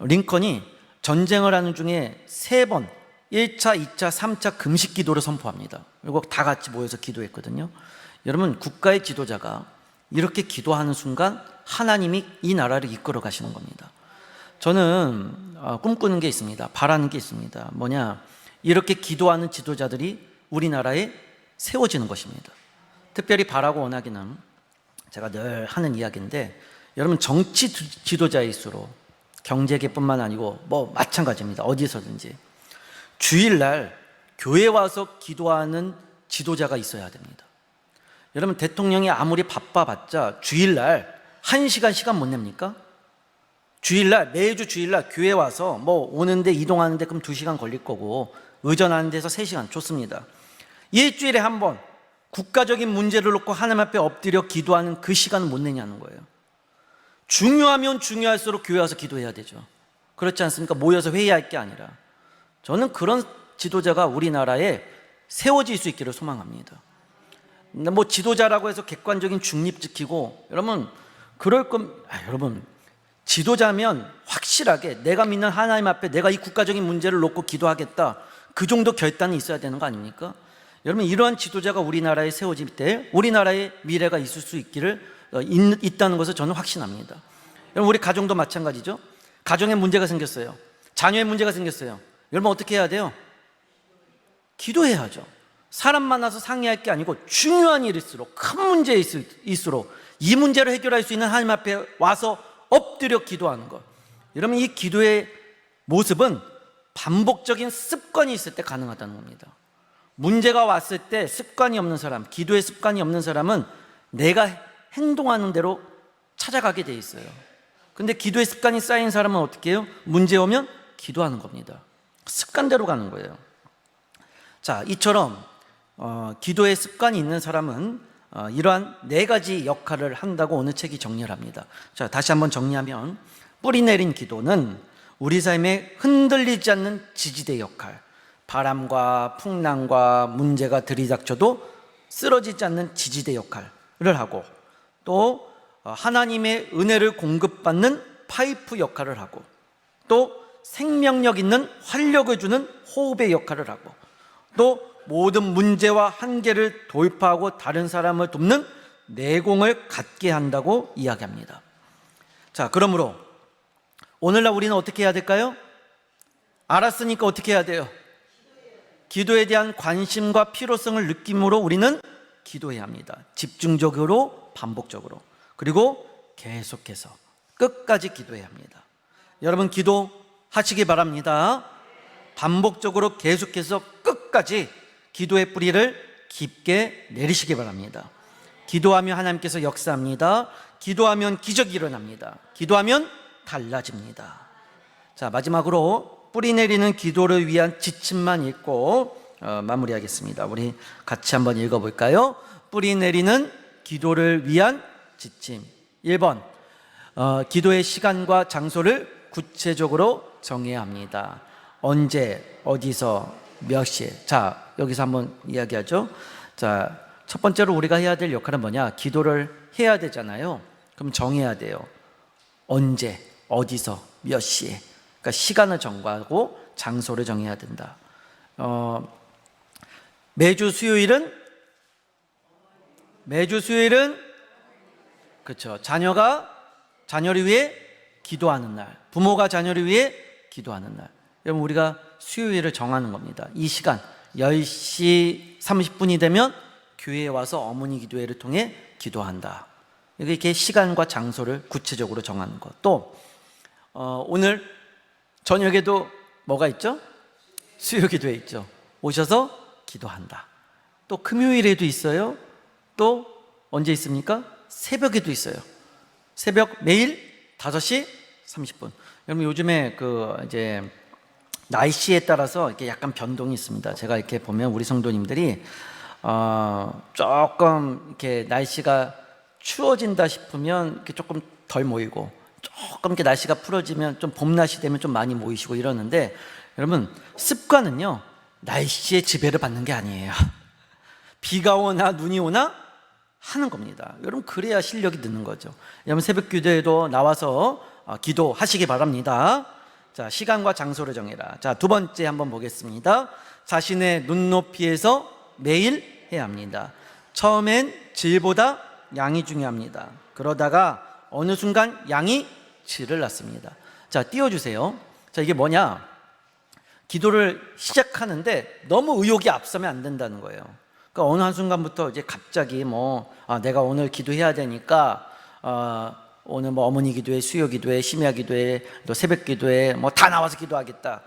링컨이 전쟁을 하는 중에 3번 1차, 2차, 3차 금식 기도를 선포합니다. 그리고 다 같이 모여서 기도했거든요. 여러분, 국가의 지도자가 이렇게 기도하는 순간 하나님이 이 나라를 이끌어 가시는 겁니다. 저는 꿈꾸는 게 있습니다. 바라는 게 있습니다. 뭐냐? 이렇게 기도하는 지도자들이 우리나라에 세워지는 것입니다. 특별히 바라고 원하기는 제가 늘 하는 이야기인데, 여러분, 정치 지도자일수록 경제계뿐만 아니고 뭐 마찬가지입니다. 어디서든지 주일날 교회 와서 기도하는 지도자가 있어야 됩니다. 여러분, 대통령이 아무리 바빠봤자 주일날 1시간 시간 못 냅니까? 매주 주일날 교회 와서 뭐 오는데 이동하는데 그럼 2시간 걸릴 거고, 의전하는 데서 3시간 좋습니다. 일주일에 한 번 국가적인 문제를 놓고 하나님 앞에 엎드려 기도하는 그 시간은 못 내냐는 거예요. 중요하면 중요할수록 교회 와서 기도해야 되죠. 그렇지 않습니까? 모여서 회의할 게 아니라. 저는 그런 지도자가 우리나라에 세워질 수 있기를 소망합니다. 뭐 지도자라고 해서 객관적인 중립 지키고, 여러분 그럴 여러분, 지도자면 확실하게 내가 믿는 하나님 앞에 내가 이 국가적인 문제를 놓고 기도하겠다, 그 정도 결단이 있어야 되는 거 아닙니까? 여러분, 이러한 지도자가 우리나라에 세워질 때 우리나라의 미래가 있을 수 있다는 것을 저는 확신합니다. 여러분, 우리 가정도 마찬가지죠. 가정에 문제가 생겼어요. 자녀의 문제가 생겼어요. 여러분, 어떻게 해야 돼요? 기도해야죠. 사람 만나서 상의할 게 아니고 중요한 일일수록, 큰 문제일수록 이 문제를 해결할 수 있는 하나님 앞에 와서 엎드려 기도하는 것. 여러분, 이 기도의 모습은 반복적인 습관이 있을 때 가능하다는 겁니다. 문제가 왔을 때 습관이 없는 사람, 기도의 습관이 없는 사람은 내가 행동하는 대로 찾아가게 돼 있어요. 근데 기도의 습관이 쌓인 사람은 어떻게 해요? 문제 오면 기도하는 겁니다. 습관대로 가는 거예요. 자, 이처럼 기도의 습관이 있는 사람은 이러한 4가지 역할을 한다고 오늘 책이 정리를 합니다. 자, 다시 한번 정리하면, 뿌리 내린 기도는 우리 삶에 흔들리지 않는 지지대 역할, 바람과 풍랑과 문제가 들이닥쳐도 쓰러지지 않는 지지대 역할을 하고, 또 하나님의 은혜를 공급받는 파이프 역할을 하고, 또 생명력 있는 활력을 주는 호흡의 역할을 하고, 또 모든 문제와 한계를 돌파하고 다른 사람을 돕는 내공을 갖게 한다고 이야기합니다. 자, 그러므로 오늘날 우리는 어떻게 해야 될까요? 알았으니까 어떻게 해야 돼요? 기도에 대한 관심과 필요성을 느낌으로 우리는 기도해야 합니다. 집중적으로, 반복적으로, 그리고 계속해서 끝까지 기도해야 합니다. 여러분, 기도하시기 바랍니다. 반복적으로 계속해서 끝까지 기도의 뿌리를 깊게 내리시기 바랍니다. 기도하면 하나님께서 역사합니다. 기도하면 기적이 일어납니다. 기도하면 달라집니다. 자, 마지막으로 뿌리 내리는 기도를 위한 지침만 읽고 마무리하겠습니다. 우리 같이 한번 읽어볼까요? 뿌리 내리는 기도를 위한 지침. 1번, 기도의 시간과 장소를 구체적으로 정해야 합니다. 언제, 어디서, 몇 시에. 자, 여기서 한번 이야기하죠. 자, 첫 번째로 우리가 해야 될 역할은 뭐냐? 기도를 해야 되잖아요. 그럼 정해야 돼요. 언제, 어디서, 몇 시에. 그러니까 시간을 정하고 장소를 정해야 된다. 매주 수요일은 그렇죠. 자녀를 위해 기도하는 날, 부모가 자녀를 위해 기도하는 날. 여러분, 우리가 수요일을 정하는 겁니다. 이 시간, 10시 30분이 되면 교회에 와서 어머니 기도회를 통해 기도한다. 이렇게 시간과 장소를 구체적으로 정하는 것. 또 오늘 저녁에도 뭐가 있죠? 수요 기도회 있죠. 오셔서 기도한다. 또 금요일에도 있어요. 또 언제 있습니까? 새벽에도 있어요. 새벽 매일 5시 30분. 여러분 요즘에 이제 날씨에 따라서 이렇게 약간 변동이 있습니다. 제가 이렇게 보면 우리 성도님들이 조금 이렇게 날씨가 추워진다 싶으면 이렇게 조금 덜 모이고, 조금 이렇게 날씨가 풀어지면 좀 봄날씨 되면 좀 많이 모이시고 이러는데, 여러분 습관은요 날씨에 지배를 받는 게 아니에요. 비가 오나 눈이 오나 하는 겁니다. 여러분 그래야 실력이 느는 거죠. 여러분 새벽 기도에도 나와서 기도하시기 바랍니다. 자, 시간과 장소를 정해라. 자, 두 번째 한번 보겠습니다. 자신의 눈높이에서 매일 해야 합니다. 처음엔 질보다 양이 중요합니다. 그러다가 어느 순간 양이 질을 낳습니다. 자, 띄워주세요. 자, 이게 뭐냐? 기도를 시작하는데 너무 의욕이 앞서면 안 된다는 거예요. 그러니까 어느 한순간부터 이제 갑자기 내가 오늘 기도해야 되니까 오늘 어머니 기도회, 수요 기도회, 심야 기도회, 또 새벽 기도회 다 나와서 기도하겠다.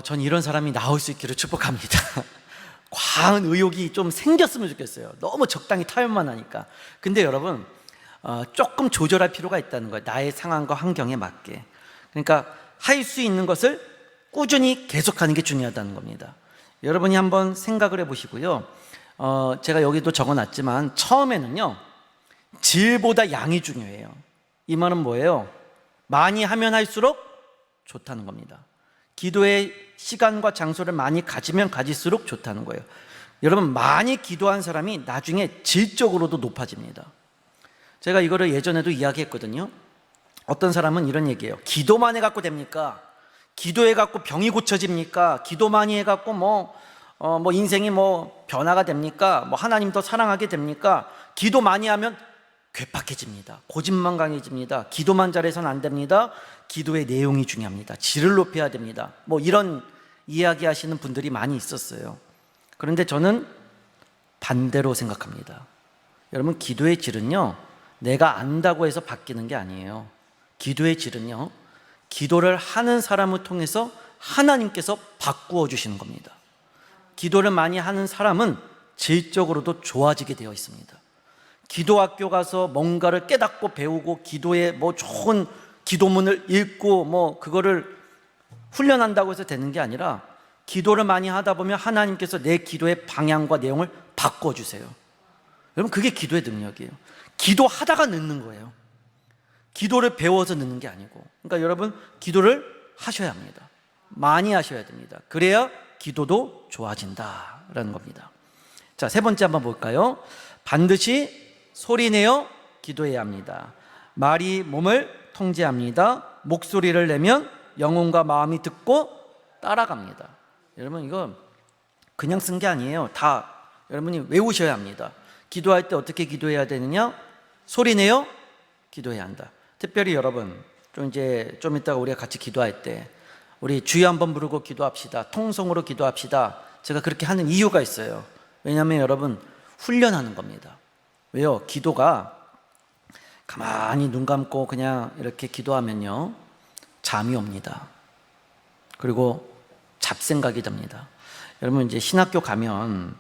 전 이런 사람이 나올 수 있기를 축복합니다. 과한 의욕이 좀 생겼으면 좋겠어요. 너무 적당히 타협만 하니까. 근데 여러분 조금 조절할 필요가 있다는 거예요. 나의 상황과 환경에 맞게. 그러니까 할 수 있는 것을 꾸준히 계속하는 게 중요하다는 겁니다. 여러분이 한번 생각을 해보시고요. 제가 여기도 적어놨지만 처음에는요 질보다 양이 중요해요. 이 말은 뭐예요? 많이 하면 할수록 좋다는 겁니다. 기도의 시간과 장소를 많이 가지면 가질수록 좋다는 거예요. 여러분 많이 기도한 사람이 나중에 질적으로도 높아집니다. 제가 이거를 예전에도 이야기했거든요. 어떤 사람은 이런 얘기예요. 기도만 해갖고 됩니까? 기도해갖고 병이 고쳐집니까? 기도 많이 해갖고 인생이 변화가 됩니까? 하나님 더 사랑하게 됩니까? 기도 많이 하면 괴팍해집니다. 고집만 강해집니다. 기도만 잘해서는 안 됩니다. 기도의 내용이 중요합니다. 질을 높여야 됩니다. 이런 이야기 하시는 분들이 많이 있었어요. 그런데 저는 반대로 생각합니다. 여러분 기도의 질은요 내가 안다고 해서 바뀌는 게 아니에요. 기도의 질은요 기도를 하는 사람을 통해서 하나님께서 바꾸어 주시는 겁니다. 기도를 많이 하는 사람은 질적으로도 좋아지게 되어 있습니다. 기도학교 가서 뭔가를 깨닫고 배우고 기도에 좋은 기도문을 읽고 그거를 훈련한다고 해서 되는 게 아니라 기도를 많이 하다 보면 하나님께서 내 기도의 방향과 내용을 바꿔주세요. 여러분 그게 기도의 능력이에요. 기도하다가 늦는 거예요. 기도를 배워서 늦는 게 아니고. 그러니까 여러분 기도를 하셔야 합니다. 많이 하셔야 됩니다. 그래야 기도도 좋아진다라는 겁니다. 자, 세 번째 한번 볼까요? 반드시 소리내어 기도해야 합니다. 말이 몸을 통제합니다. 목소리를 내면 영혼과 마음이 듣고 따라갑니다. 여러분 이거 그냥 쓴 게 아니에요. 다 여러분이 외우셔야 합니다. 기도할 때 어떻게 기도해야 되느냐? 소리내어 기도해야 한다. 특별히 여러분 좀 이따가 우리가 같이 기도할 때 우리 주여 한번 부르고 기도합시다. 통성으로 기도합시다. 제가 그렇게 하는 이유가 있어요. 왜냐하면 여러분 훈련하는 겁니다. 왜요? 기도가 가만히 눈 감고 그냥 이렇게 기도하면요 잠이 옵니다. 그리고 잡생각이 듭니다. 여러분 이제 신학교 가면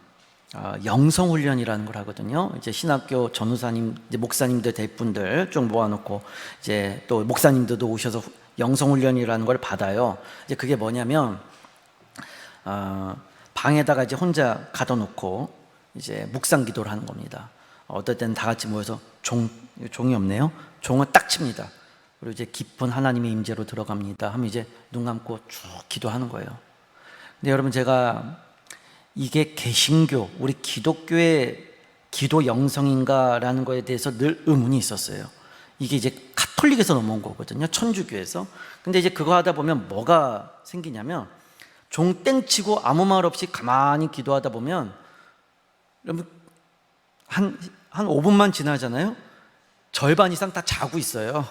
영성훈련이라는 걸 하거든요. 이제 신학교 전우사님, 이제 목사님들 대분들 쭉 모아놓고 이제 또 목사님들도 오셔서 영성훈련이라는 걸 받아요. 이제 그게 뭐냐면 방에다가 이제 혼자 가둬놓고 이제 묵상 기도를 하는 겁니다. 어떨 때는 다 같이 모여서 종이 없네요. 종을 딱 칩니다. 그리고 이제 깊은 하나님의 임재로 들어갑니다. 하면 이제 눈 감고 쭉 기도하는 거예요. 근데 여러분 제가 이게 개신교, 우리 기독교의 기도 영성인가라는 거에 대해서 늘 의문이 있었어요. 이게 이제 카톨릭에서 넘어온 거거든요. 천주교에서. 근데 이제 그거 하다 보면 뭐가 생기냐면 종 땡치고 아무 말 없이 가만히 기도하다 보면 여러분 한 5분만 지나잖아요. 절반 이상 다 자고 있어요.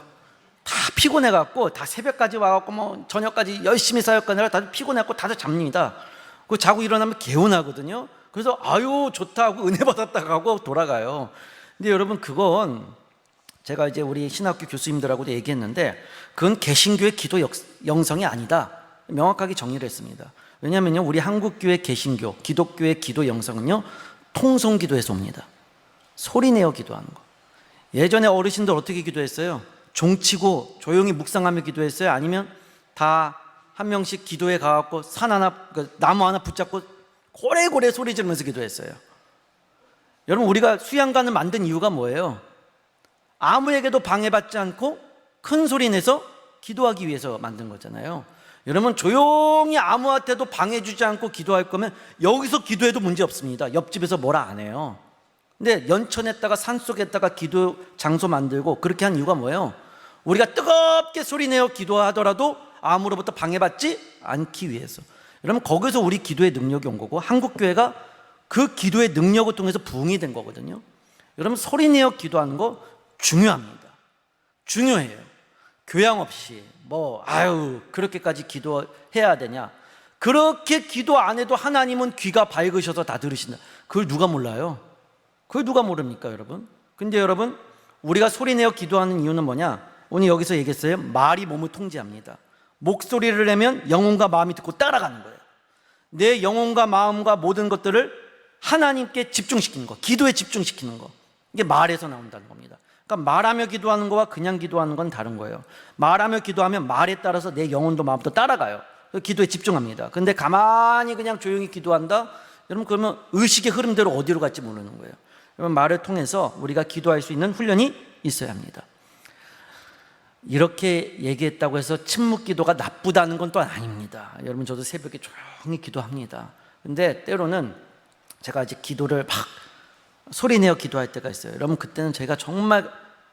다 피곤해갖고 다 새벽까지 와갖고 저녁까지 열심히 사역하느라 다들 피곤해갖고 다들 잡니다. 그 자고 일어나면 개운하거든요. 그래서 아유 좋다 하고 은혜 받았다고 하고 돌아가요. 근데 여러분, 그건 제가 이제 우리 신학교 교수님들하고도 얘기했는데, 그건 개신교의 기도 영성이 아니다, 명확하게 정리를 했습니다. 왜냐하면요, 우리 한국교회 개신교, 기독교의 기도 영성은요, 통성기도에서 옵니다. 소리내어 기도하는 거. 예전에 어르신들 어떻게 기도했어요? 종치고 조용히 묵상하며 기도했어요? 아니면 다 한 명씩 기도에 가갖고 산 하나, 나무 하나 붙잡고 고래고래 소리 지르면서 기도했어요? 여러분, 우리가 수양관을 만든 이유가 뭐예요? 아무에게도 방해받지 않고 큰 소리 내서 기도하기 위해서 만든 거잖아요. 여러분, 조용히 아무한테도 방해주지 않고 기도할 거면 여기서 기도해도 문제 없습니다. 옆집에서 뭐라 안 해요. 근데 연천에다가 산속에다가 기도 장소 만들고 그렇게 한 이유가 뭐예요? 우리가 뜨겁게 소리내어 기도하더라도 아무로부터 방해받지 않기 위해서. 여러분, 거기서 우리 기도의 능력이 온 거고, 한국교회가 그 기도의 능력을 통해서 부흥이 된 거거든요. 여러분, 소리내어 기도하는 거 중요합니다. 중요해요. 교양 없이 그렇게까지 기도해야 되냐? 그렇게 기도 안 해도 하나님은 귀가 밝으셔서 다 들으신다. 그걸 누가 몰라요? 그걸 누가 모릅니까, 여러분? 근데 여러분, 우리가 소리내어 기도하는 이유는 뭐냐? 오늘 여기서 얘기했어요. 말이 몸을 통제합니다. 목소리를 내면 영혼과 마음이 듣고 따라가는 거예요. 내 영혼과 마음과 모든 것들을 하나님께 집중시키는 거, 기도에 집중시키는 거, 이게 말에서 나온다는 겁니다. 그러니까 말하며 기도하는 거와 그냥 기도하는 건 다른 거예요. 말하며 기도하면 말에 따라서 내 영혼도 마음도 따라가요. 기도에 집중합니다. 근데 가만히 그냥 조용히 기도한다? 여러분, 그러면 의식의 흐름대로 어디로 갈지 모르는 거예요. 여러분, 말을 통해서 우리가 기도할 수 있는 훈련이 있어야 합니다. 이렇게 얘기했다고 해서 침묵 기도가 나쁘다는 건 또 아닙니다. 여러분, 저도 새벽에 조용히 기도합니다. 근데 때로는 제가 이제 기도를 막 소리내어 기도할 때가 있어요. 여러분, 그때는 제가 정말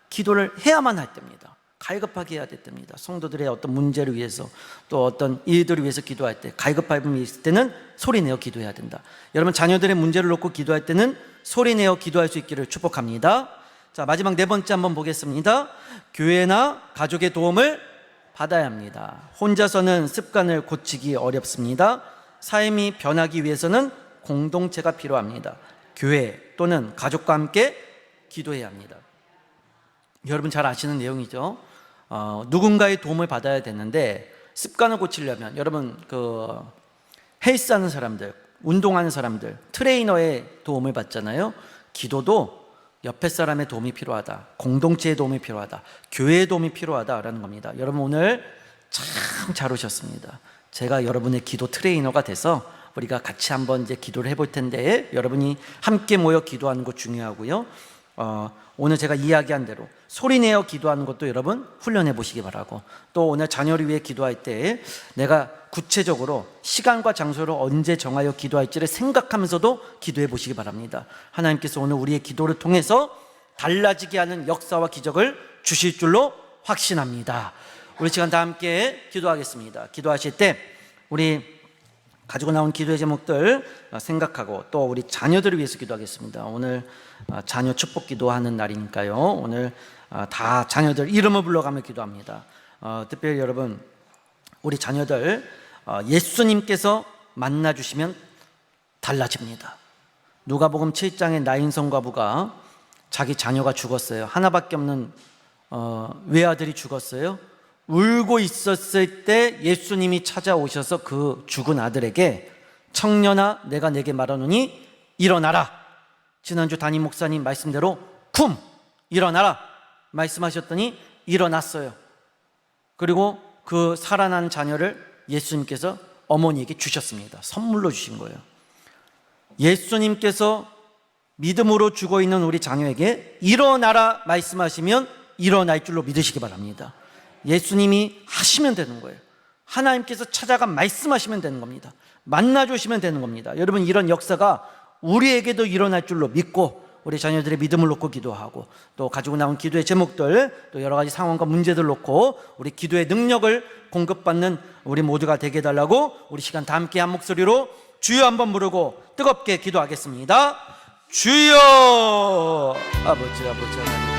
기도를 해야만 할 때입니다. 갈급하게 해야 될 때입니다. 성도들의 어떤 문제를 위해서, 또 어떤 일들을 위해서 기도할 때, 갈급함이 있을 때는 소리내어 기도해야 된다. 여러분, 자녀들의 문제를 놓고 기도할 때는 소리내어 기도할 수 있기를 축복합니다. 자, 마지막 네 번째 한번 보겠습니다. 교회나 가족의 도움을 받아야 합니다. 혼자서는 습관을 고치기 어렵습니다. 삶이 변하기 위해서는 공동체가 필요합니다. 교회 또는 가족과 함께 기도해야 합니다. 여러분, 잘 아시는 내용이죠. 누군가의 도움을 받아야 되는데, 습관을 고치려면 여러분, 헬스하는 사람들, 운동하는 사람들, 트레이너의 도움을 받잖아요. 기도도 옆에 사람의 도움이 필요하다, 공동체의 도움이 필요하다, 교회의 도움이 필요하다라는 겁니다. 여러분, 오늘 참 잘 오셨습니다. 제가 여러분의 기도 트레이너가 돼서 우리가 같이 한번 이제 기도를 해볼 텐데, 여러분이 함께 모여 기도하는 것 중요하고요. 오늘 제가 이야기한 대로 소리내어 기도하는 것도 여러분 훈련해 보시기 바라고, 또 오늘 자녀를 위해 기도할 때 내가 구체적으로 시간과 장소를 언제 정하여 기도할지를 생각하면서도 기도해 보시기 바랍니다. 하나님께서 오늘 우리의 기도를 통해서 달라지게 하는 역사와 기적을 주실 줄로 확신합니다. 우리 시간 다 함께 기도하겠습니다. 기도하실 때 우리 가지고 나온 기도의 제목들 생각하고, 또 우리 자녀들을 위해서 기도하겠습니다. 오늘 자녀 축복 기도하는 날이니까요. 오늘 다 자녀들 이름을 불러가며 기도합니다. 특별히 여러분, 우리 자녀들 예수님께서 만나주시면 달라집니다. 누가복음 7장의 나인성 과부가 자기 자녀가 죽었어요. 하나밖에 없는 외아들이 죽었어요. 울고 있었을 때 예수님이 찾아오셔서 그 죽은 아들에게, 청년아, 내가 내게 말하노니 일어나라. 지난주 담임 목사님 말씀대로 쿰 일어나라 말씀하셨더니 일어났어요. 그리고 그 살아난 자녀를 예수님께서 어머니에게 주셨습니다. 선물로 주신 거예요. 예수님께서 믿음으로 죽어있는 우리 자녀에게 일어나라 말씀하시면 일어날 줄로 믿으시기 바랍니다. 예수님이 하시면 되는 거예요. 하나님께서 찾아가 말씀하시면 되는 겁니다. 만나주시면 되는 겁니다. 여러분, 이런 역사가 우리에게도 일어날 줄로 믿고, 우리 자녀들의 믿음을 놓고 기도하고, 또 가지고 나온 기도의 제목들, 또 여러 가지 상황과 문제들 놓고 우리 기도의 능력을 공급받는 우리 모두가 되게 해달라고, 우리 시간 다 함께 한 목소리로 주여 한번 부르고 뜨겁게 기도하겠습니다. 주여! 아버지 하나님,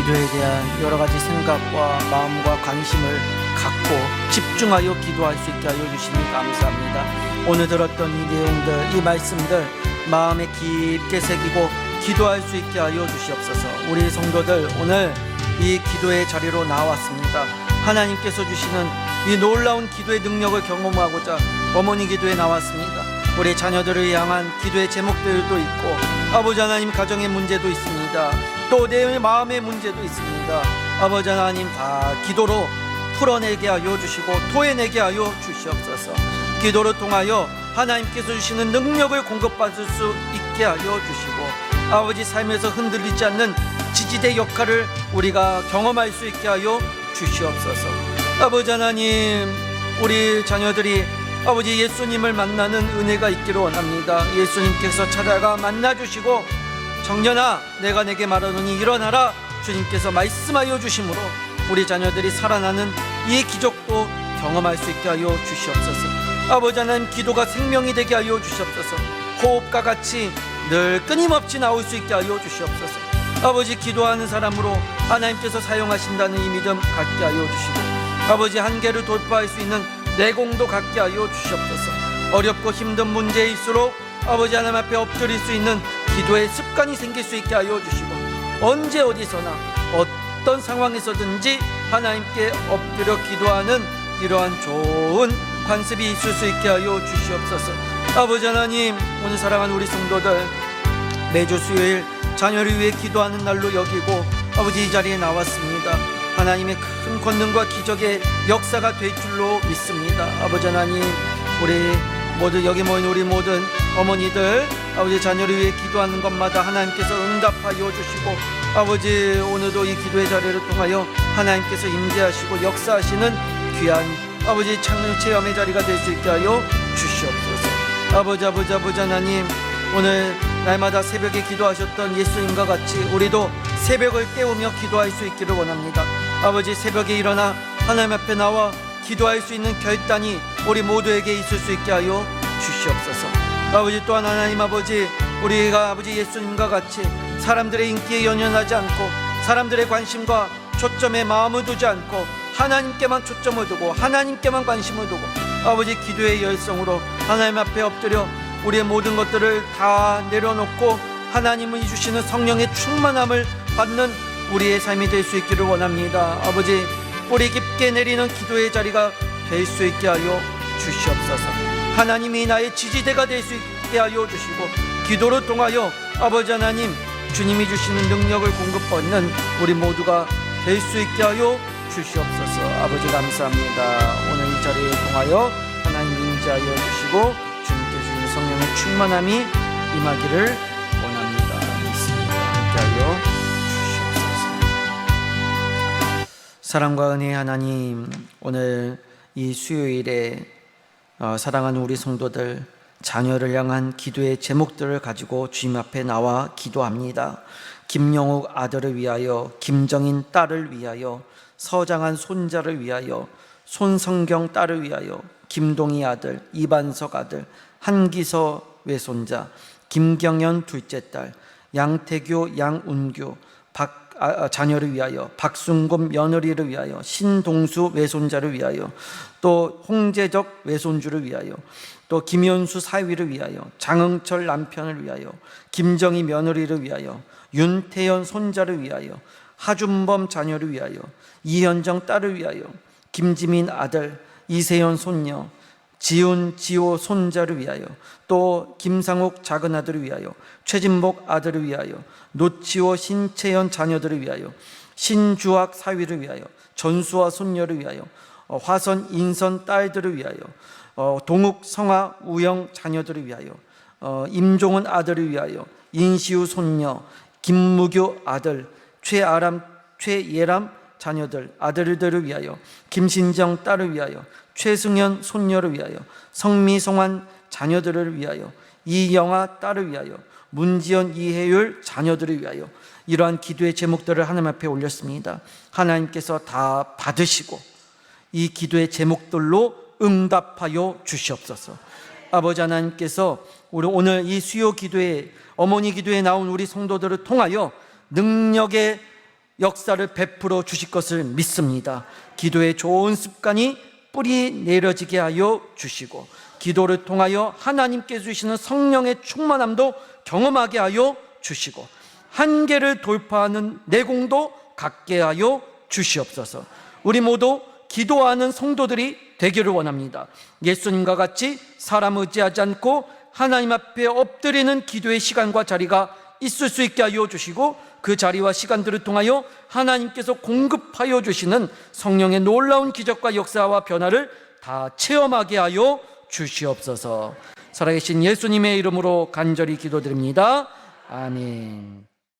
기도에 대한 여러 가지 생각과 마음과 관심을 갖고 집중하여 기도할 수 있게 하여 주시니 감사합니다. 오늘 들었던 이 내용들, 이 말씀들 마음에 깊게 새기고 기도할 수 있게 하여 주시옵소서. 우리 성도들 오늘 이 기도의 자리로 나왔습니다. 하나님께서 주시는 이 놀라운 기도의 능력을 경험하고자 어머니 기도에 나왔습니다. 우리 자녀들을 향한 기도의 제목들도 있고, 아버지 하나님 가정의 문제도 있습니다. 또 내 마음의 문제도 있습니다. 아버지 하나님 다 기도로 풀어내게 하여 주시고 토해내게 하여 주시옵소서. 기도를 통하여 하나님께서 주시는 능력을 공급받을 수 있게 하여 주시고, 아버지 삶에서 흔들리지 않는 지지대 역할을 우리가 경험할 수 있게 하여 주시옵소서. 아버지 하나님, 우리 자녀들이 아버지 예수님을 만나는 은혜가 있기를 원합니다. 예수님께서 찾아가 만나주시고 정년아 내가 내게 말하노니 일어나라 주님께서 말씀하여 주심으로 우리 자녀들이 살아나는 이 기적도 경험할 수 있게 하여 주시옵소서. 아버지 하나님, 기도가 생명이 되게 하여 주시옵소서. 호흡과 같이 늘 끊임없이 나올 수 있게 하여 주시옵소서. 아버지, 기도하는 사람으로 하나님께서 사용하신다는 이 믿음 갖게 하여 주시고, 아버지 한계를 돌파할 수 있는 내공도 갖게 하여 주시옵소서. 어렵고 힘든 문제일수록 아버지 하나님 앞에 엎드릴 수 있는 기도의 습관이 생길 수 있게 하여 주시고, 언제 어디서나 어떤 상황에서든지 하나님께 엎드려 기도하는 이러한 좋은 관습이 있을 수 있게 하여 주시옵소서. 아버지 하나님, 오늘 사랑하는 우리 성도들 매주 수요일 자녀를 위해 기도하는 날로 여기고 아버지 이 자리에 나왔습니다. 하나님의 큰 권능과 기적의 역사가 될 줄로 믿습니다. 아버지 하나님, 우리 모두 여기 모인 우리 모든 어머니들 아버지 자녀를 위해 기도하는 것마다 하나님께서 응답하여 주시고, 아버지 오늘도 이 기도의 자리를 통하여 하나님께서 임재하시고 역사하시는 귀한 아버지 창조 체험의 자리가 될 수 있게 하여 주시옵소서. 아버지 하나님, 오늘 날마다 새벽에 기도하셨던 예수님과 같이 우리도 새벽을 깨우며 기도할 수 있기를 원합니다. 아버지, 새벽에 일어나 하나님 앞에 나와 기도할 수 있는 결단이 우리 모두에게 있을 수 있게 하여 주시옵소서. 아버지, 또한 하나님 아버지, 우리가 아버지 예수님과 같이 사람들의 인기에 연연하지 않고 사람들의 관심과 초점에 마음을 두지 않고 하나님께만 초점을 두고 하나님께만 관심을 두고 아버지 기도의 열성으로 하나님 앞에 엎드려 우리의 모든 것들을 다 내려놓고 하나님이 주시는 성령의 충만함을 받는 우리의 삶이 될 수 있기를 원합니다. 아버지, 뿌리 깊게 내리는 기도의 자리가 될 수 있게 하여 주시옵소서. 하나님이 나의 지지대가 될 수 있게 하여 주시고, 기도를 통하여 아버지 하나님 주님이 주시는 능력을 공급받는 우리 모두가 될 수 있게 하여 주시옵소서. 아버지 감사합니다. 오늘 이 자리에 통하여 하나님 임재하여 주시고 주님께 주시는 성령의 충만함이 임하기를 원합니다. 믿습니다. 함께하여 주시옵소서. 사랑과 은혜의 하나님, 오늘 이 수요일에 사랑하는 우리 성도들 자녀를 향한 기도의 제목들을 가지고 주님 앞에 나와 기도합니다. 김영욱 아들을 위하여, 김정인 딸을 위하여, 서장한 손자를 위하여, 손성경 딸을 위하여, 김동희 아들, 이반석 아들, 한기서 외손자, 김경연 둘째 딸, 양태규, 양운규 자녀를 위하여, 박순금 며느리를 위하여, 신동수 외손자를 위하여, 또 홍재적 외손주를 위하여, 또 김현수 사위를 위하여, 장흥철 남편을 위하여, 김정희 며느리를 위하여, 윤태현 손자를 위하여, 하준범 자녀를 위하여, 이현정 딸을 위하여, 김지민 아들, 이세현 손녀, 지훈 지호 손자를 위하여, 또 김상욱 작은 아들을 위하여, 최진복 아들을 위하여, 노치호 신채연 자녀들을 위하여, 신주학 사위를 위하여, 전수와 손녀를 위하여, 화선 인선 딸들을 위하여, 동욱 성아 우영 자녀들을 위하여, 임종은 아들을 위하여, 인시우 손녀, 김무교 아들, 최예람 자녀들 아들들을 위하여, 김신정 딸을 위하여, 최승현 손녀를 위하여, 성미성환 자녀들을 위하여, 이영아 딸을 위하여, 문지연 이혜율 자녀들을 위하여, 이러한 기도의 제목들을 하나님 앞에 올렸습니다. 하나님께서 다 받으시고 이 기도의 제목들로 응답하여 주시옵소서. 아버지 하나님께서 우리 오늘 이 수요 기도에, 어머니 기도에 나온 우리 성도들을 통하여 능력의 역사를 베풀어 주실 것을 믿습니다. 기도의 좋은 습관이 뿌리 내려지게 하여 주시고, 기도를 통하여 하나님께 주시는 성령의 충만함도 경험하게 하여 주시고, 한계를 돌파하는 내공도 갖게 하여 주시옵소서. 우리 모두 기도하는 성도들이 되기를 원합니다. 예수님과 같이 사람 의지하지 않고 하나님 앞에 엎드리는 기도의 시간과 자리가 있을 수 있게 하여 주시고, 그 자리와 시간들을 통하여 하나님께서 공급하여 주시는 성령의 놀라운 기적과 역사와 변화를 다 체험하게 하여 주시옵소서. 살아계신 예수님의 이름으로 간절히 기도드립니다. 아멘.